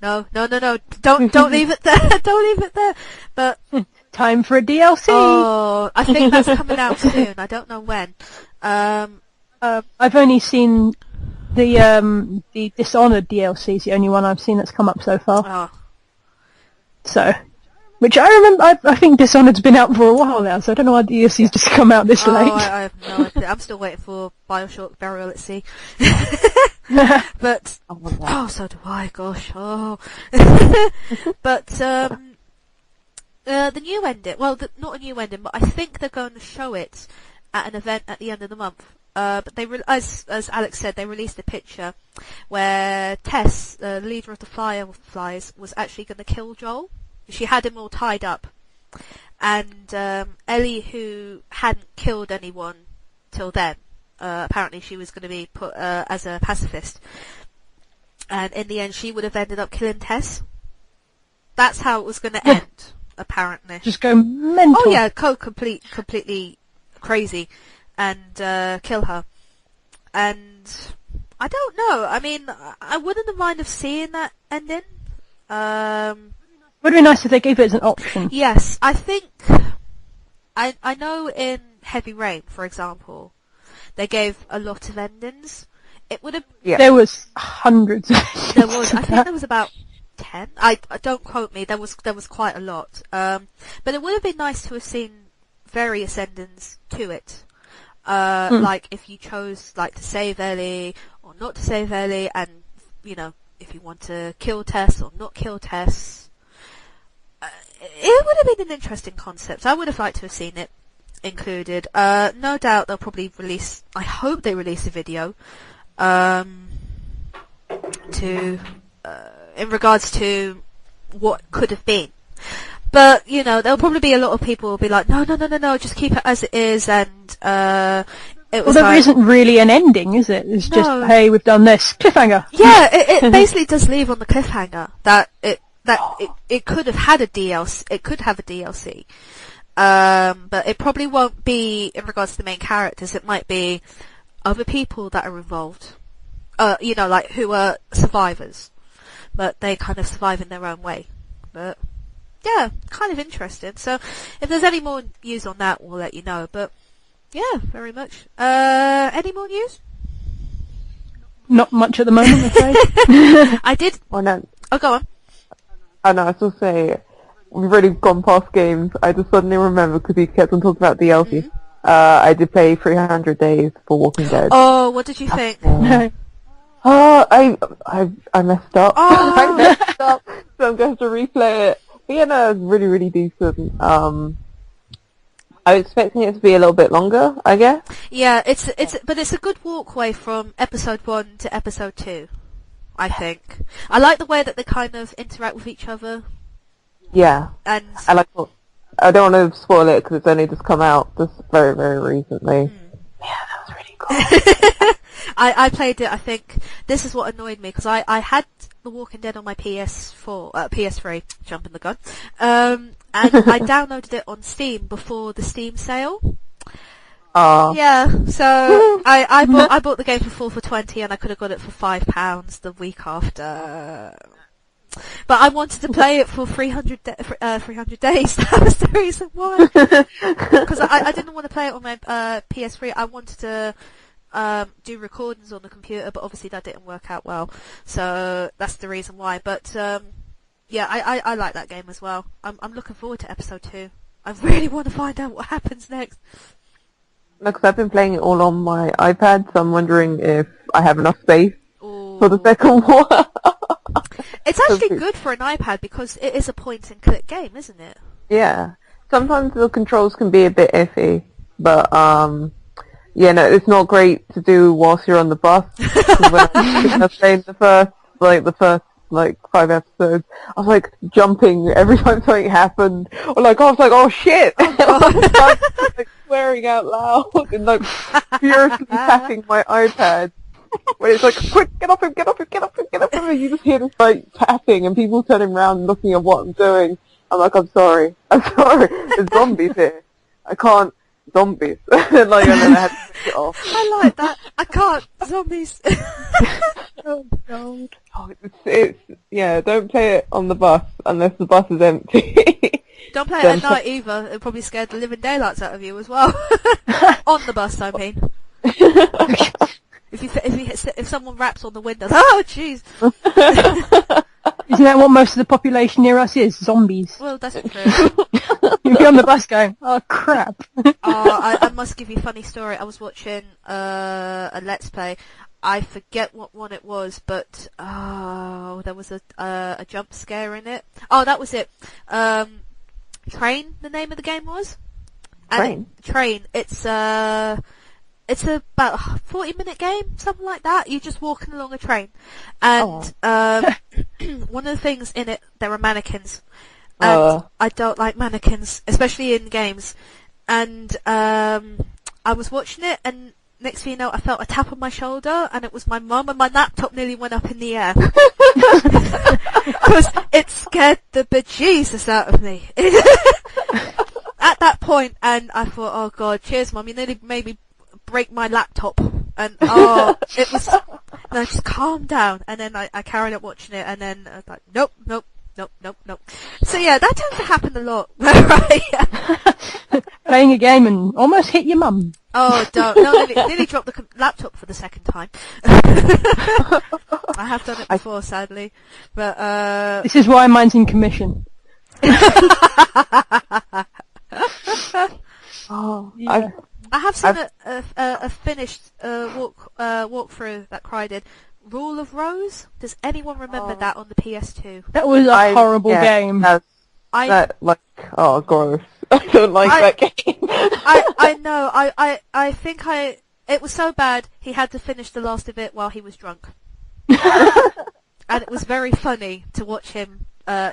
don't leave it there, don't leave it there. But, Time for a DLC. oh, I think that's coming out soon, I don't know when. I've only seen the Dishonored DLC is the only one I've seen that's come up so far. Oh. So, which I remember, I think Dishonored's been out for a while now, so I don't know why DLC's just come out this late. I have no idea. I'm still waiting for Bioshock Burial at Sea. But, so do I, gosh, oh. But, the new ending, well, not a new ending, but I think they're going to show it at an event at the end of the month. But as Alex said, they released a picture where Tess, the leader of the Fireflies, was actually going to kill Joel. She had him all tied up. And Ellie, who hadn't killed anyone till then, apparently she was going to be put as a pacifist. And in the end, she would have ended up killing Tess. That's how it was going to end, apparently. Just go mental. Oh yeah, completely crazy. And kill her. And I don't know. I mean, I wouldn't have minded seeing that ending. Would be nice if they gave it as an option. Yes, I think I know in Heavy Rain, for example, they gave a lot of endings. It would have There was hundreds. there was I think there was about 10. I don't quote me. There was quite a lot. But it would have been nice to have seen various endings to it. Like if you chose like to save Ellie or not to save Ellie, and you know, if you want to kill Tess or not kill Tess. It would have been an interesting concept. I would have liked to have seen it included. No doubt they'll probably release, I hope they release a video, in regards to what could have been. But, you know, there'll probably be a lot of people who will be like, no, just keep it as it is, and, it was there isn't really an ending, is it? It's just, hey, we've done this. Cliffhanger. Yeah, it basically does leave on the cliffhanger that it could have had a DLC, it could have a DLC. But it probably won't be in regards to the main characters. It might be other people that are involved. You know, like who are survivors. But they kind of survive in their own way. But yeah, kind of interesting. So if there's any more news on that, we'll let you know. But yeah, very much. Any more news? Not much at the moment, I'm afraid. I did. Oh no. Oh, go on. I know, I still say we've already gone past games. I just suddenly remember because he kept on talking about DLC. I did play 300 Days for Walking Dead. Oh, what did you think? I messed up. Oh. I messed up, so I'm going to replay it. But yeah, no, it's really, really decent. I was expecting it to be a little bit longer, I guess. Yeah, but it's a good walkway from episode 1 to episode 2. I think. I like the way that they kind of interact with each other. Yeah. And I don't want to spoil it because it's only just come out just very, very recently. Yeah, that was really cool. I played it, I think, this is what annoyed me, because I had The Walking Dead on my PS3, jumping the gun, and I downloaded it on Steam before the Steam sale. Oh. Yeah, so I bought the game for $4 and I could have got it for £5 the week after. But I wanted to play it for 300 days. That was the reason why. Because I didn't want to play it on my PS3. I wanted to do recordings on the computer, but obviously that didn't work out well. So that's the reason why. But yeah, I like that game as well. I'm looking forward to episode 2. I really want to find out what happens next. No, because I've been playing it all on my iPad, so I'm wondering if I have enough space for the second one. It's actually good for an iPad because it is a point-and-click game, isn't it? Yeah. Sometimes the controls can be a bit iffy, but yeah, no, it's not great to do whilst you're on the bus. When I was playing the first 5 episodes, I was like jumping every time something happened, or like I was like, oh shit! I was like swearing out loud and like furiously tapping my iPad. When it's like, quick, get off him, get off him, get off him, get off him, and you just hear this like tapping and people turning around and looking at what I'm doing. I'm like, I'm sorry, there's zombies here. I can't, zombies. Like, and then I had to switch it off. I like that. I can't, zombies. Oh god. Oh, it's yeah, don't play it on the bus unless the bus is empty. Don't play it at night either. It'll probably scare the living daylights out of you as well. On the bus, I mean. If someone raps on the windows, oh jeez. Isn't that what most of the population near us is? Zombies. Well, that's true. You'll be on the bus going, oh crap. I must give you a funny story. I was watching a Let's Play. I forget what one it was, but there was a jump scare in it. Oh, that was it. Train, the name of the game was. Train. It's about a 40-minute game, something like that. You're just walking along a train. And one of the things in it, there are mannequins. And I don't like mannequins, especially in games. And I was watching it, and next thing you know, I felt a tap on my shoulder, and it was my mum, and my laptop nearly went up in the air. Because it scared the bejesus out of me. At that point, and I thought, oh god, cheers mum, you nearly made me break my laptop. And it was, no, just calm down. And then I carried on watching it, and then I was like, nope. So yeah, that tends to happen a lot where I playing a game and almost hit your mum. Oh, don't. No, nearly dropped the laptop for the second time. I have done it before, sadly. But this is why mine's in commission. Oh, yeah. I have seen a finished walkthrough that Cry did. Rule of Rose? Does anyone remember that on the PS2? That was a horrible game. Gross. I don't like that game. I know. I think it was so bad he had to finish the last of it while he was drunk. And it was very funny to watch him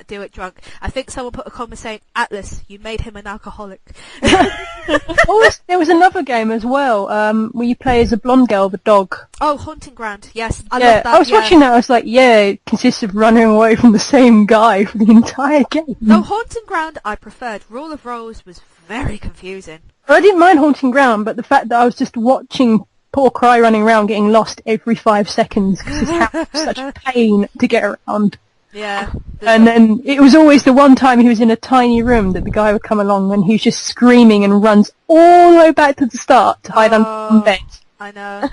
do it drunk. I think someone put a comment saying, Atlas, you made him an alcoholic. There was another game as well, where you play as a blonde girl with a dog. Oh, Haunting Ground, yes. I yeah, love that. I was watching that, I was like, yeah, it consists of running away from the same guy for the entire game. No, Haunting Ground I preferred. Rule of Rose was very confusing. I didn't mind Haunting Ground, but the fact that I was just watching poor Cry running around getting lost every 5 seconds because his house was such a pain to get around. Yeah. And then it was always the one time he was in a tiny room that the guy would come along and he's just screaming and runs all the way back to the start to hide under the bed. I know.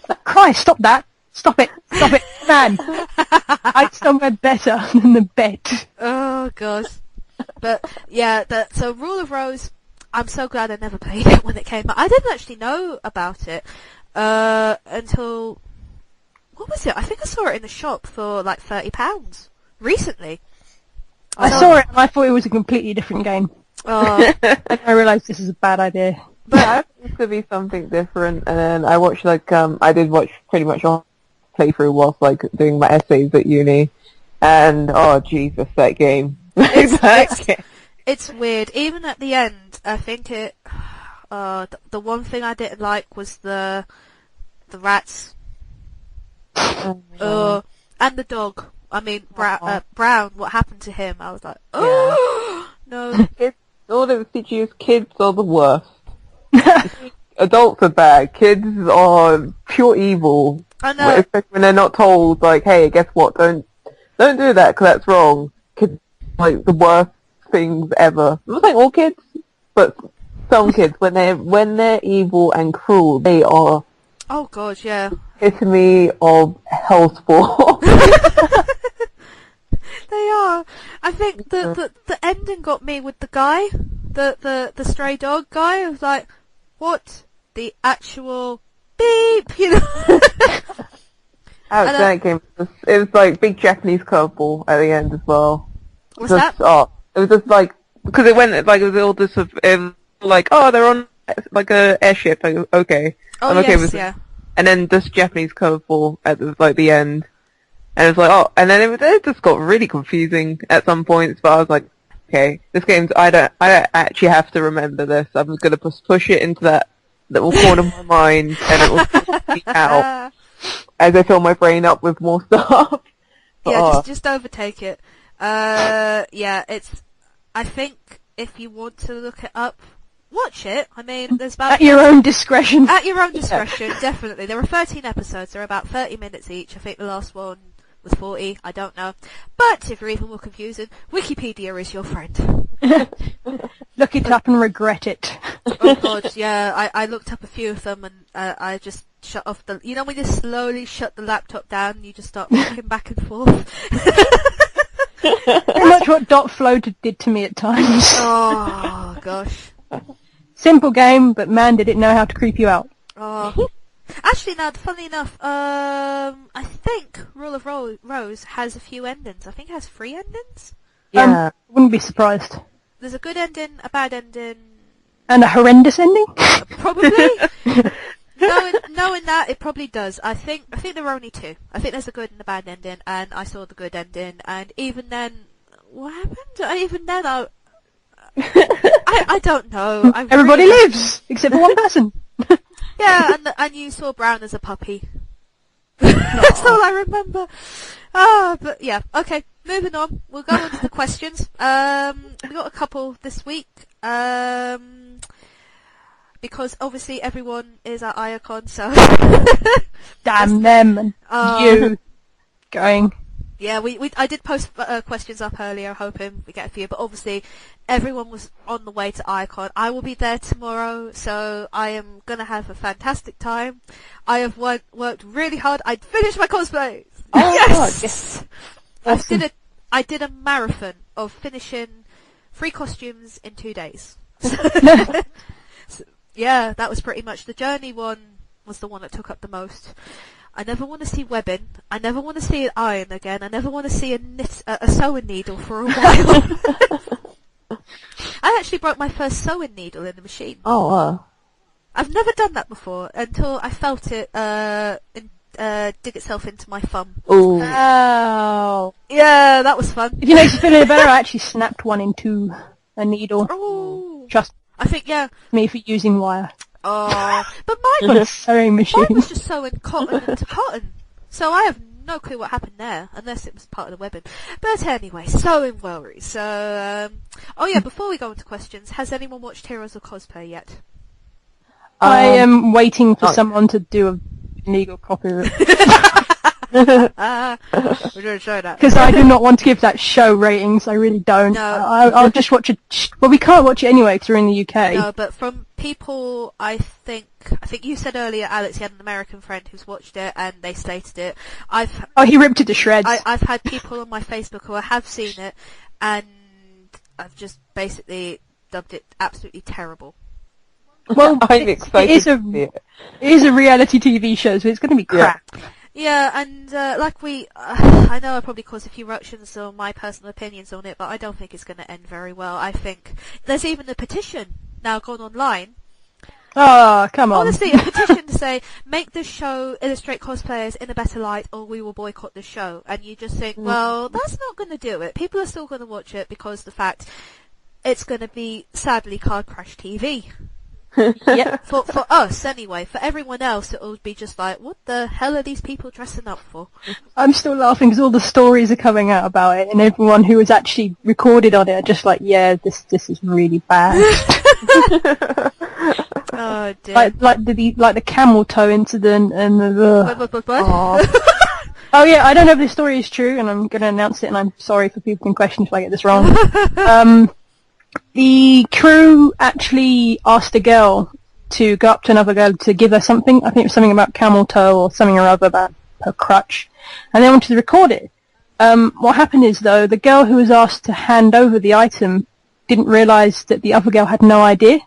Like, Cry, stop that! Stop it! Stop it! Man! Hide somewhere better than the bed. Oh, God. But, yeah, so Rule of Rose, I'm so glad I never played it when it came out. I didn't actually know about it until... What was it? I think I saw it in the shop for like £30 recently. I saw it and I thought it was a completely different game. Oh. And I realised this is a bad idea. But I thought this could be something different, and then I watched I did watch pretty much a playthrough whilst doing my essays at uni, and oh Jesus, that game. It's weird. Even at the end, I think the one thing I didn't like was the rats. And the dog. I mean, Brown, what happened to him? I was like, oh, no. All it was teaching you is kids are the worst. Adults are bad. Kids are pure evil. I know. Especially when they're not told, like, hey, guess what? Don't do that because that's wrong. Kids are like the worst things ever. I'm not saying all kids, but some kids, when they're evil and cruel, they are. Oh God, yeah. Epitome of hellspawn. They are. I think the ending got me with the guy, the stray dog guy. I was like, what the actual beep, you know? That game, it was like big Japanese curveball at the end as well. What's that? Oh, it was just like because it went like it was all this like they're on like a airship. Like, okay, Oh I'm okay yes, with yeah. And then this Japanese curveball at the end, and it was like, and then it just got really confusing at some points. But I was like, okay, this game's I don't actually have to remember this. I'm just gonna push it into that little corner of my mind, and it will push me out as I fill my brain up with more stuff. But, yeah, just overtake it. Yeah, I think if you want to look it up, watch it. I mean, there's about... At your own discretion. At your own discretion, definitely. There are 13 episodes. They're about 30 minutes each. I think the last one was 40. I don't know. But if you're even more confusing, Wikipedia is your friend. Look it up and regret it. Oh God, yeah. I looked up a few of them and I just shut off the... You know when you slowly shut the laptop down and you just start rocking back and forth? Very much what Dot Flow did to me at times. Oh, gosh. Simple game, but man, did it know how to creep you out. Oh. Actually, now, funny enough, I think Rule of Rose has a few endings. I think it has 3 endings. yeah. Wouldn't be surprised. There's a good ending, a bad ending. And a horrendous ending? Probably. Knowing that, it probably does. I think there are only 2. I think there's a good and a bad ending, and I saw the good ending, and even then, what happened? Even then, I don't know. Everybody lives, except for one person. Yeah, and you saw Brown as a puppy. That's all I remember. But yeah, okay, moving on. We'll go on to the questions. We got a couple this week. Because obviously everyone is at Ayacon, so... Damn them and you going. Yeah, I did post questions up earlier, hoping we get a few, but obviously everyone was on the way to Ayacon. I will be there tomorrow, so I am going to have a fantastic time. I have worked really hard. I'd finished my cosplay! Oh, yes! God, yes. Awesome. I did a marathon of finishing 3 costumes in 2 days. So, Yeah, that was pretty much the Journey one was the one that took up the most. I never want to see webbing. I never want to see an iron again. I never want to see a sewing needle for a while. I actually broke my first sewing needle in the machine. Oh, wow. I've never done that before until I felt it dig itself into my thumb. Ooh. Oh. Yeah, that was fun. If you make you feel any better, I actually snapped one into a needle. Oh. Trust I think, yeah. me for using wire. Oh. But On a sewing machine. mine was just sewing cotton into cotton. So I have no clue what happened there, unless it was part of the webbing. But anyway, sewing worries. So, oh yeah, before we go into questions, has anyone watched Heroes of Cosplay yet? I am waiting for someone to do a legal copy of it. We're going to show that. Because I do not want to give that show ratings, I really don't. No. I'll just watch it. Well, we can't watch it anyway because we're in the UK. No, but from people, I think you said earlier, Alex, you had an American friend who's watched it and they slated it. Oh, he ripped it to shreds. I've had people on my Facebook who have seen it and I've just basically dubbed it absolutely terrible. Well, I'm excited it to see it. is a reality TV show, so it's going to be crap. Yeah, and I know I probably caused a few ructions on my personal opinions on it, but I don't think it's going to end very well. I think there's even a petition now gone online. Oh, come on. Honestly, a petition to say, make this show illustrate cosplayers in a better light or we will boycott the show. And you just think, well, that's not going to do it. People are still going to watch it because the fact it's going to be, sadly, Card Crash TV. Yeah, for us anyway. For everyone else, it will be just like, what the hell are these people dressing up for? I'm still laughing because all the stories are coming out about it, and everyone who was actually recorded on it are just like, yeah, this is really bad. Oh dear. like the camel toe incident and the. What? Oh yeah, I don't know if this story is true, and I'm going to announce it, and I'm sorry for people in question if I get this wrong. The crew actually asked a girl to go up to another girl to give her something. I think it was something about camel toe or something or other about her crutch. And they wanted to record it. What happened is, though, the girl who was asked to hand over the item didn't realise that the other girl had no idea.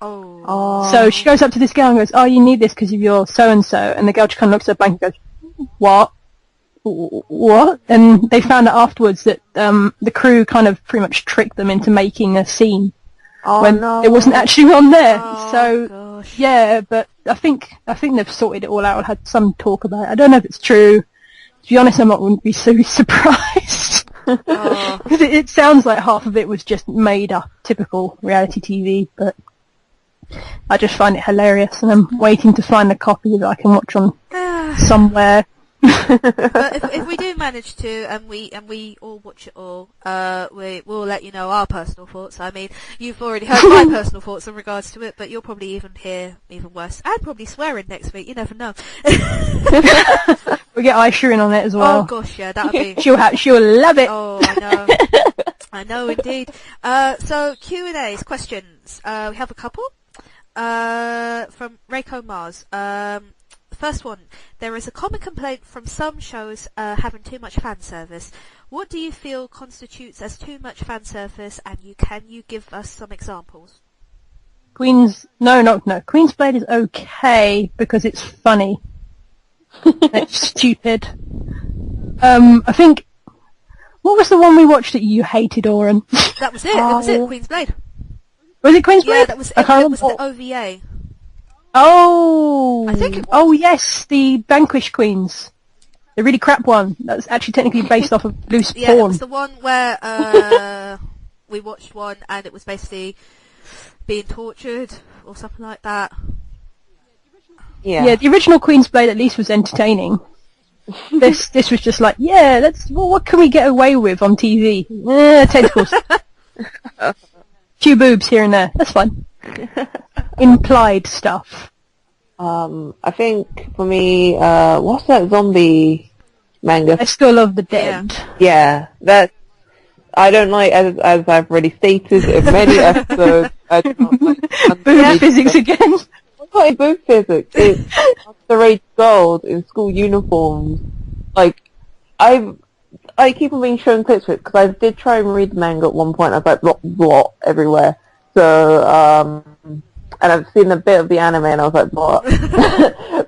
Oh. So she goes up to this girl and goes, oh, you need this because of your so-and-so. And the girl just kind of looks at her bank and goes, what? And they found out afterwards that the crew kind of pretty much tricked them into making a scene when it wasn't actually on there. Oh, so gosh. yeah, but I think they've sorted it all out. Had some talk about it. I don't know if it's true. To be honest, wouldn't be so surprised. Oh. Because it sounds like half of it was just made up, typical reality TV. But I just find it hilarious, and I'm waiting to find a copy that I can watch on somewhere. But if we do manage to, and we all watch it all, we'll let you know our personal thoughts. I mean, you've already heard my personal thoughts in regards to it, but you'll probably even hear even worse, and probably swearing next week. You never know. We'll get Aisha in on it as well. Oh gosh, yeah, that'll be. She'll love it. Oh, I know. I know indeed. So Q&A's questions. We have a couple. From Reiko Mars. First one, there is a common complaint from some shows having too much fan service. What do you feel constitutes as too much fan service, and can you give us some examples? Queen's Blade is okay because it's funny. It's stupid. I think, what was the one we watched that you hated, Oren? That was it. It was it. Queen's Blade. Was it Queen's Blade? Yeah, that was it. It was the OVA. Oh, I think it was. Oh yes, the Vanquish Queens, the really crap one. That's actually technically based off of loose Yeah, it porn. was the one where we watched one and it was basically being tortured or something like that. Yeah. The original Queen's Blade at least was entertaining. This was just like, what can we get away with on TV? Tentacles, few boobs here and there. That's fine. Implied stuff. I think for me, what's that zombie manga? I School of the Dead. Yeah, that I don't like, as I've already stated in many episodes. I do not like Boob physics again. It's not boob physics. It's underage girls in school uniforms. Like, I keep on being shown clips of it because I did try and read the manga at one point. I was like, blah, blah, everywhere. So, and I've seen a bit of the anime, and I was like, what?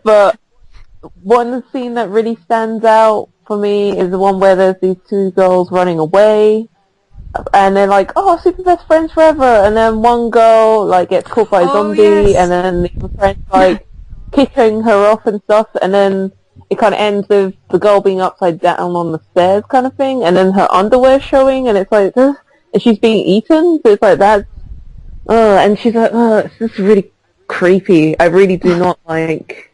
But one scene that really stands out for me is the one where there's these two girls running away, and they're like, oh, super best friends forever, and then one girl like gets caught by a zombie, yes. and then the other friend's like kicking her off and stuff, and then it kind of ends with the girl being upside down on the stairs kind of thing, and then her underwear showing, and it's like, and she's being eaten, so it's like that. And she's like, it's just really creepy. I really do not like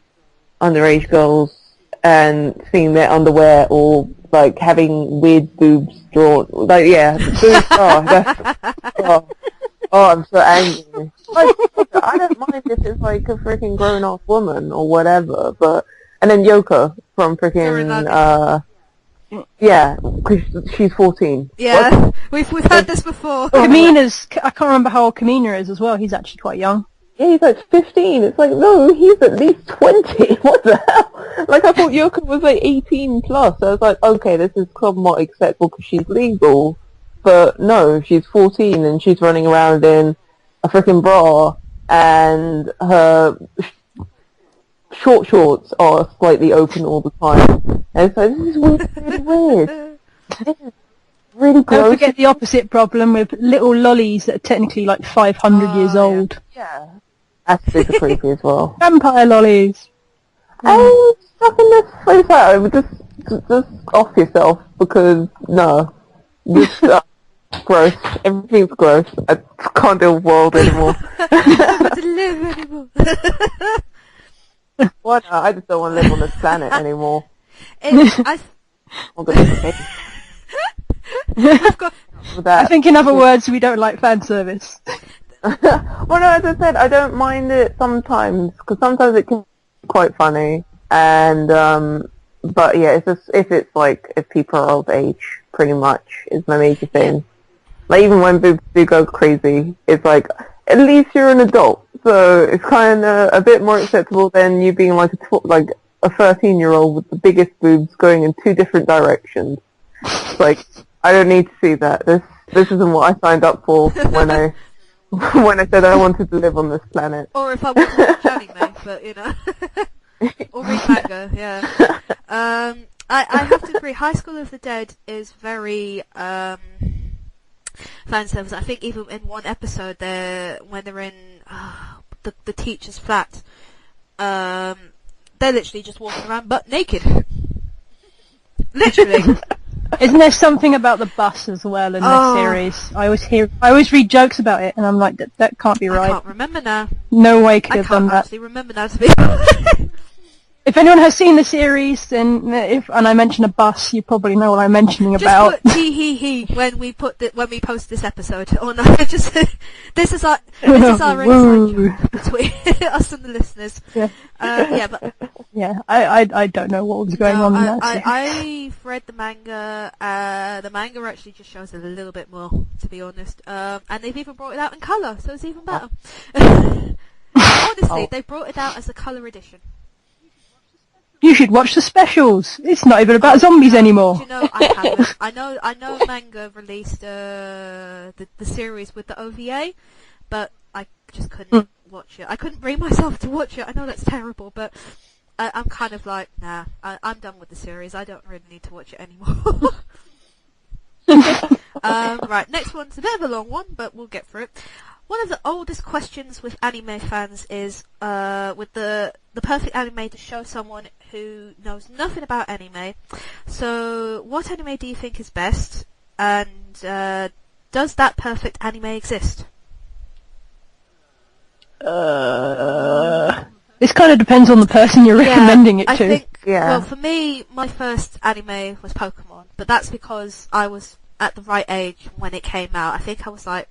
underage girls and seeing their underwear or like having weird boobs drawn. Like, yeah, boobs. I'm so angry. Like, I don't mind if it's like a freaking grown-ass woman or whatever, but and then Yoko from freaking yeah, because she's 14. Yeah, we've heard this before. Kamina's, I can't remember how old Kamina is as well. He's actually quite young. Yeah, he's like 15. It's like, no, he's at least 20. What the hell? Like, I thought Yoko was like 18 plus. I was like, okay, this is somewhat acceptable because she's legal. But no, she's 14 and she's running around in a freaking bra and her short shorts are slightly open all the time. And it's like, this is really weird. This is really gross. Don't forget the opposite problem with little lollies that are technically like 500 years old. Yeah. That's super creepy as well. Vampire lollies. And stuff in this place out. Just off yourself because, no. Just, gross. Everything's gross. I can't deal with the world anymore. I don't want to live anymore. Why not? I just don't want to live on this planet anymore. I think in other words, we don't like fan service. Well, no, as I said, I don't mind it sometimes, because sometimes it can be quite funny, and, but yeah, it's just, if people are of age, pretty much, is my major thing. Like, even when boobs do go crazy, it's like, at least you're an adult, so it's kind of a bit more acceptable than you being like a 13-year-old with the biggest boobs going in two different directions. It's like, I don't need to see that. This isn't what I signed up for when I said I wanted to live on this planet. Or if I wanted to watch anime, but you know. Or read manga, yeah. I have to agree, High School of the Dead is very fan service. I think even in one episode when they're in the teacher's flat, they're literally just walking around butt naked. Literally. Isn't there something about the bus as well in this series? I always read jokes about it, and I'm like, that can't be right. I can't remember now. No way could have done I that. can't actually remember now, to be honest. If anyone has seen the series, then and I mention a bus, you probably know what I'm mentioning about. Just put he when we post this episode on. This is our inside joke between us and the listeners. Yeah. Yeah, I don't know what was going on in that series. I've read the manga. The manga actually just shows a little bit more, to be honest. And they've even brought it out in colour, so it's even better. Honestly, they brought it out as a colour edition. You should watch the specials. It's not even about zombies anymore. You know, I haven't. I know manga released the series with the OVA, but I just couldn't watch it. I couldn't bring myself to watch it. I know that's terrible, but I'm kind of like, nah, I'm done with the series. I don't really need to watch it anymore. Right, next one's a bit of a long one, but we'll get through it. One of the oldest questions with anime fans is, with the perfect anime to show someone who knows nothing about anime. So, what anime do you think is best? And, does that perfect anime exist? This kind of depends on the person you're recommending it to. I think, well, for me, my first anime was Pokemon, but that's because I was at the right age when it came out. I think I was like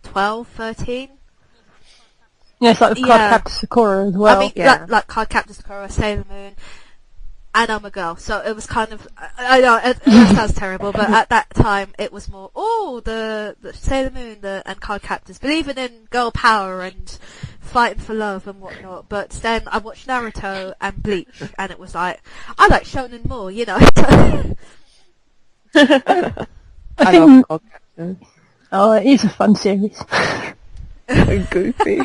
12, 13. Yeah, it's like with Cardcaptor Sakura as well. I mean, like Cardcaptor Sakura, Sailor Moon, and I'm a girl, so it was kind of, I know, that sounds terrible, but at that time it was more, the Sailor Moon and Cardcaptors, believing in girl power and fighting for love and whatnot, but then I watched Naruto and Bleach, and it was like, I like shonen more, you know. I think, it is a fun series. So goofy.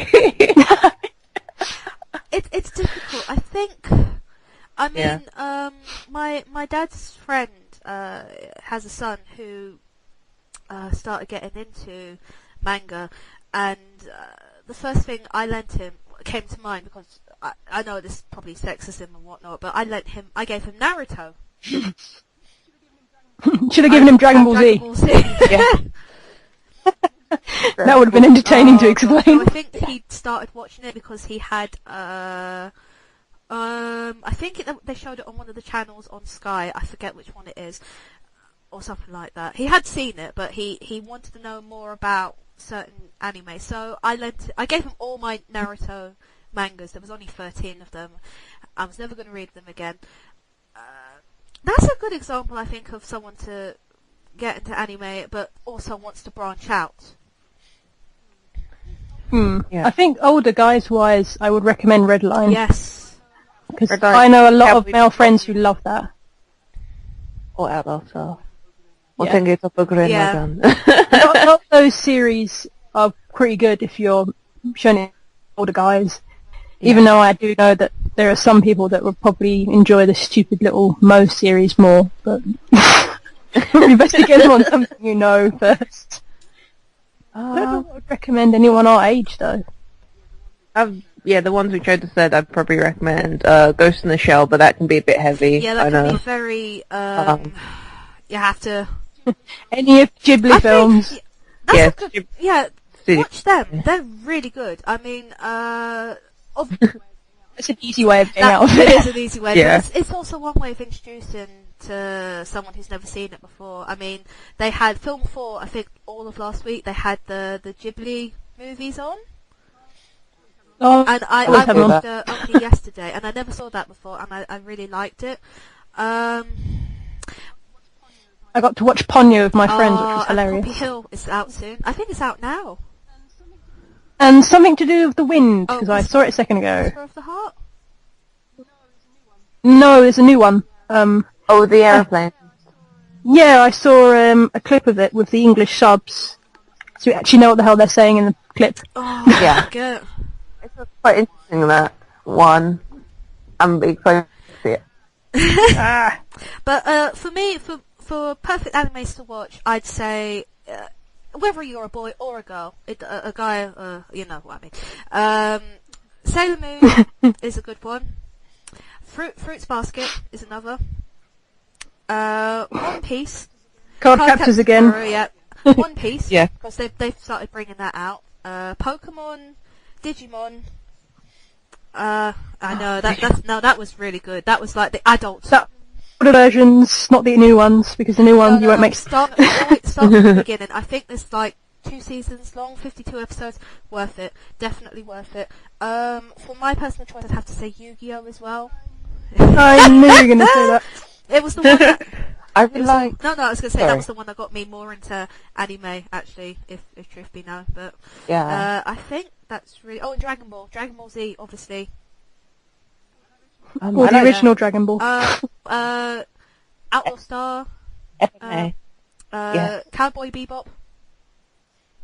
It's difficult. I think. I mean, my dad's friend has a son who started getting into manga, and the first thing I lent him came to mind because I know this is probably sexism and whatnot, but I gave him Naruto. Should have given him Dragon Ball Z. Yeah. That would have been entertaining to explain. So I think he started watching it because he had, I think they showed it on one of the channels on Sky. I forget which one it is, or something like that. He had seen it, but he wanted to know more about certain anime. So I gave him all my Naruto mangas. There was only 13 of them. I was never going to read them again. That's a good example, I think, of someone to get into anime, but also wants to branch out. I think older guys-wise, I would recommend Redline. Yes. Because Redline. I know a lot of male friends who love that. Och alltså. Och tänker ta på gröna. A lot of those series are pretty good if you're showing it to older guys. Even though I do know that there are some people that would probably enjoy the stupid little Mo series more, but probably best to get them on something you know first. I don't know what I would recommend anyone our age though. The ones which I just said I'd probably recommend Ghost in the Shell, but that can be a bit heavy. Yeah, that can be very, you have to... Any of Ghibli films. That's a good, watch them. They're really good. I mean, it's an easy way of getting out of it. It is an easy way, but it's also one way of introducing to someone who's never seen it before. I mean, they had Film 4, I think all of last week, they had the Ghibli movies on. Oh, and I watched the opening yesterday, and I never saw that before, and I really liked it. I got to watch Ponyo with my friends, which was hilarious. Poppy Hill is out soon. I think it's out now. And something to do with the wind, because I saw it a second ago. Whisper of the Heart? No, there's a new one. The airplane. Yeah, I saw a clip of it with the English subs, so you actually know what the hell they're saying in the clip. Oh, yeah. Good. It's quite interesting, that one. I'm excited to see it. But for me, for perfect animes to watch, I'd say whether you're a boy or a girl, a guy, you know what I mean. Sailor Moon is a good one. Fruits Basket is another. One Piece. Card Captors again. Yeah. One Piece. Yeah. Because they've started bringing that out. Pokemon, Digimon. I know that was really good. That was like the adults. Older versions, not the new ones, because the new ones you won't make. Start from the beginning. I think there's like 2 seasons long, 52 episodes. Worth it. Definitely worth it. For my personal choice, I'd have to say Yu-Gi-Oh as well. I knew you were going to say that. It was the one that... I really like... No, I was going to say that was the one that got me more into anime, actually, if truth be known. But I think that's really... Oh, and Dragon Ball. Dragon Ball Z, obviously. Or the original Dragon Ball. Outlaw Star. Cowboy Bebop.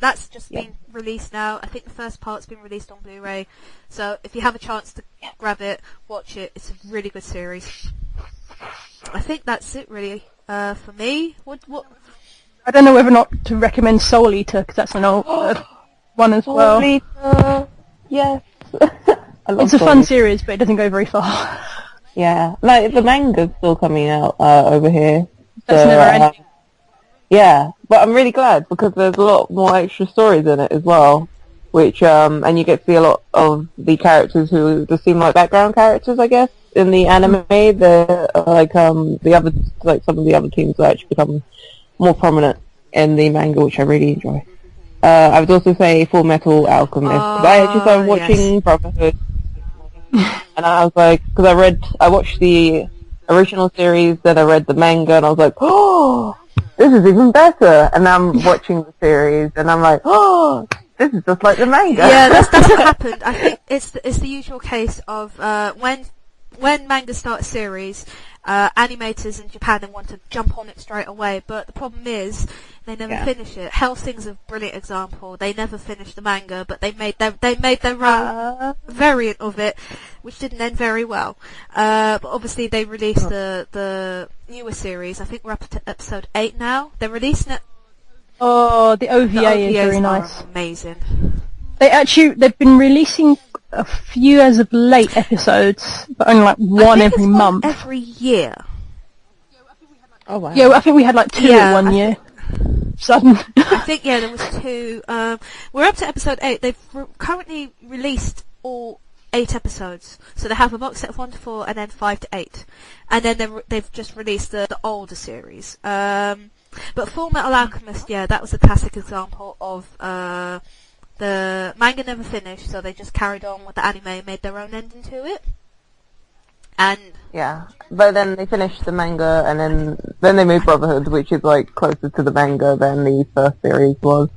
That's just been released now. I think the first part's been released on Blu-ray. So if you have a chance to grab it, watch it. It's a really good series. I think that's it, really. For me, what? I don't know whether or not to recommend Soul Eater, because that's an old one as well. Soul Eater, yes. It's a fun series, but it doesn't go very far. Yeah, like the manga's still coming out over here. That's never ending. Yeah, but I'm really glad because there's a lot more extra stories in it as well, which and you get to see a lot of the characters who just seem like background characters, I guess, in the anime. They're like the other, like some of the other teams will actually become more prominent in the manga, which I really enjoy. I would also say Full Metal Alchemist. I actually started watching Brotherhood, and I was like, because I watched the original series, then I read the manga, and I was like, oh, this is even better. And now I'm watching the series, and I'm like, oh, this is just like the manga. Yeah, that's what happened. I think it's the usual case of when manga start a series, animators in Japan, and want to jump on it straight away. But the problem is, they never finish it. Hellsing's a brilliant example. They never finished the manga, but they made their own variant of it, which didn't end very well. But obviously they released the newer series. I think we're up to episode 8 now. They're releasing it. Oh, the OVA is very OVAs nice. are amazing. They've been releasing a few as of late episodes, but only like one every month. Every year. Oh wow. Yeah, I think we had like 2 one year. Sudden. I think, there was 2. We're up to episode 8. They've currently released all 8 episodes. So they have a box set of 1 to 4 and then 5 to 8. And then they've just released the older series. But Full Metal Alchemist, that was a classic example of the manga never finished, so they just carried on with the anime and made their own ending to it. And Yeah, but then they finished the manga, and then they moved Brotherhood, which is like closer to the manga than the first series was.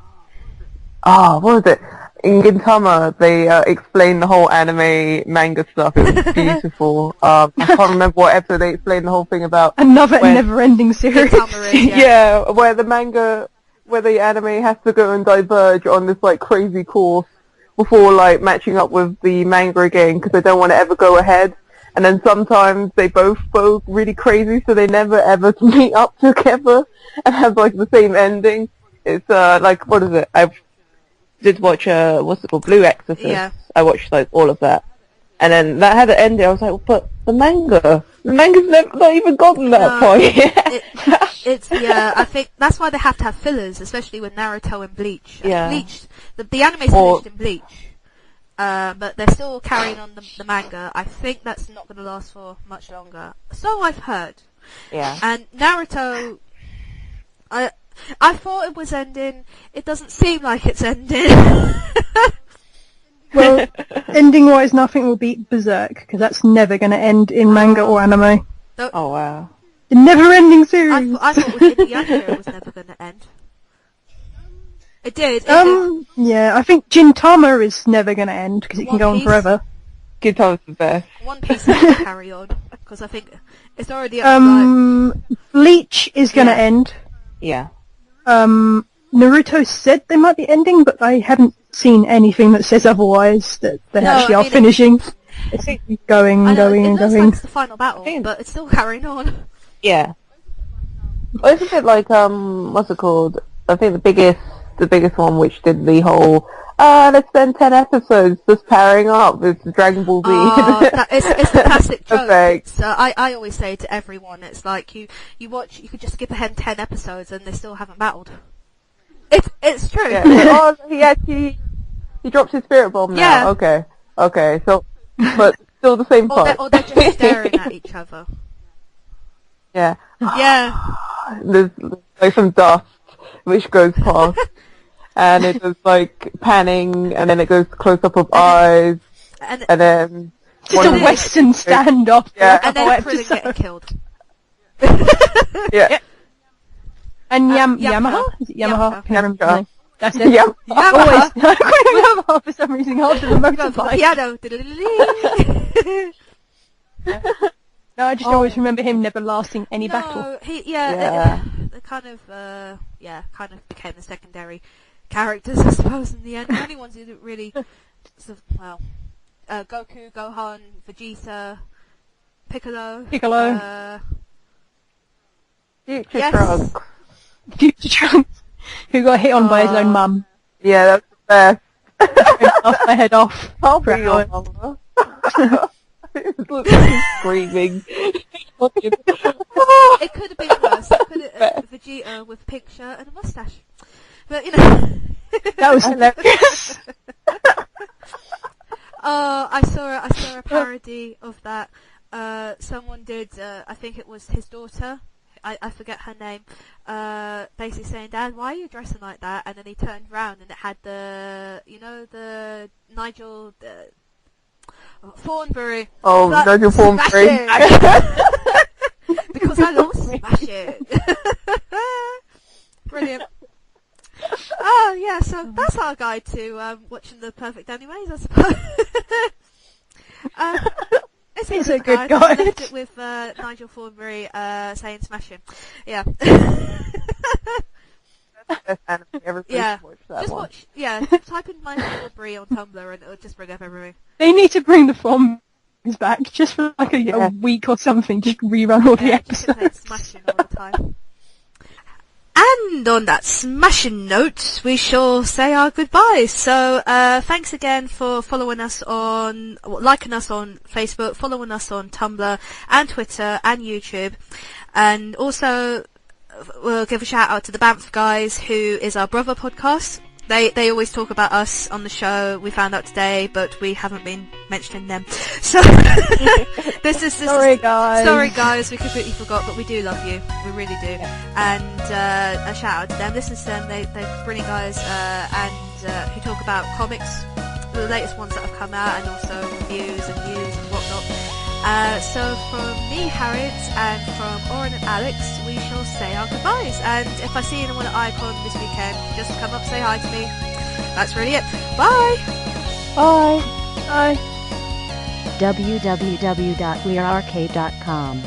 What was it? In Gintama, they explained the whole anime manga stuff. It was beautiful. I can't remember what episode they explained the whole thing about. Another never-ending series. Gintama is, Yeah, where the anime has to go and diverge on this like crazy course before like matching up with the manga again, because they don't want to ever go ahead. And then sometimes they both go really crazy, so they never ever meet up together and have like the same ending. It's like, what is it? I did watch what's it called, Blue Exorcist. Yeah. I watched like all of that, and then that had an ending. I was like, well, but the manga's never not even gotten that far yet. I think that's why they have to have fillers, especially with Naruto and Bleach. Yeah. Bleach, the anime's finished in Bleach. But they're still carrying on the manga. I think that's not going to last for much longer. So I've heard. Yeah. And Naruto, I thought it was ending. It doesn't seem like it's ending. Well, ending-wise, nothing will beat Berserk, because that's never going to end in manga or anime. Oh wow. The never-ending series. I thought with Pre-Ayacon it was never going to end. It did. Yeah, I think Gintama is never going to end, because it can go on forever. Gintama's the best. One Piece will carry on, because I think it's already up to like... Bleach is going to end. Yeah. Naruto said they might be ending, but I haven't seen anything that says otherwise, that they actually are finishing. It's going and going and it looks going. like it's the final battle, but it's still carrying on. Yeah. Well, it's a bit like, what's it called? I think the biggest one, which did the whole, let's spend 10 episodes just powering up, it's Dragon Ball Z. It's the classic joke. Perfect. So I always say to everyone, it's like you could just skip ahead 10 episodes and they still haven't battled. It's true. Yeah. He drops his spirit bomb now. Yeah. Okay, so, but still the same part. Or they're just staring at each other. Yeah. Yeah. There's like some dust which goes past, and it was like panning, and then it goes close up of eyes, and then Just a Western standoff. Yeah. And then Krillin getting killed. Yeah. And Yamaha? Yamaha. Is it Yamaha? Yamaha. Can't remember the name. That's it. Yeah. Always. I can't Yamaha for some reason after the motorbike. Piano. No, I just always remember him never lasting any battle. They kind of became the secondary characters, I suppose, in the end. The only ones who didn't really, Goku, Gohan, Vegeta, Piccolo. Future Trunks. Future Trunks, who got hit on by his own mum. Yeah, that's the best. Off my head off. I'll be your mama. He's screaming. It could have been worse. It could have Vegeta with a pink shirt and a mustache. But, you know. That was hilarious. I saw a parody of that. Someone did, I think it was his daughter. I forget her name. Basically saying, "Dad, why are you dressing like that?" And then he turned round and it had the Nigel Thornberry. Oh, Nigel Thornberry. Because I love smashing. Brilliant. Oh yeah, so that's our guide to watching the perfect animes, I suppose. It's a good guide. I left it with Nigel Thornberry saying smashing. Yeah. Yeah. Just watch. Yeah. Type in Nigel Thornberry on Tumblr and it'll just bring up everything. They need to bring the Thornberrys back just for like a week or something. Just rerun all the episodes. Just smashing all the time. And on that smashing note, we shall say our goodbyes. So, thanks again for following us liking us on Facebook, following us on Tumblr and Twitter and YouTube. And also, we'll give a shout out to the Banff guys, who is our brother podcast. They always talk about us on the show. We found out today, but we haven't been mentioning them. So Sorry guys, we completely forgot, but we do love you. We really do. And a shout out to them. Listen to them. They're brilliant guys, and who talk about comics, the latest ones that have come out, and also reviews and news and whatnot. So from me, Harriet, and from Oren and Alex, we shall say our goodbyes. And if I see anyone at Icon this weekend, just come up, say hi to me. That's really it. Bye! Bye! Bye! www.wearearcade.com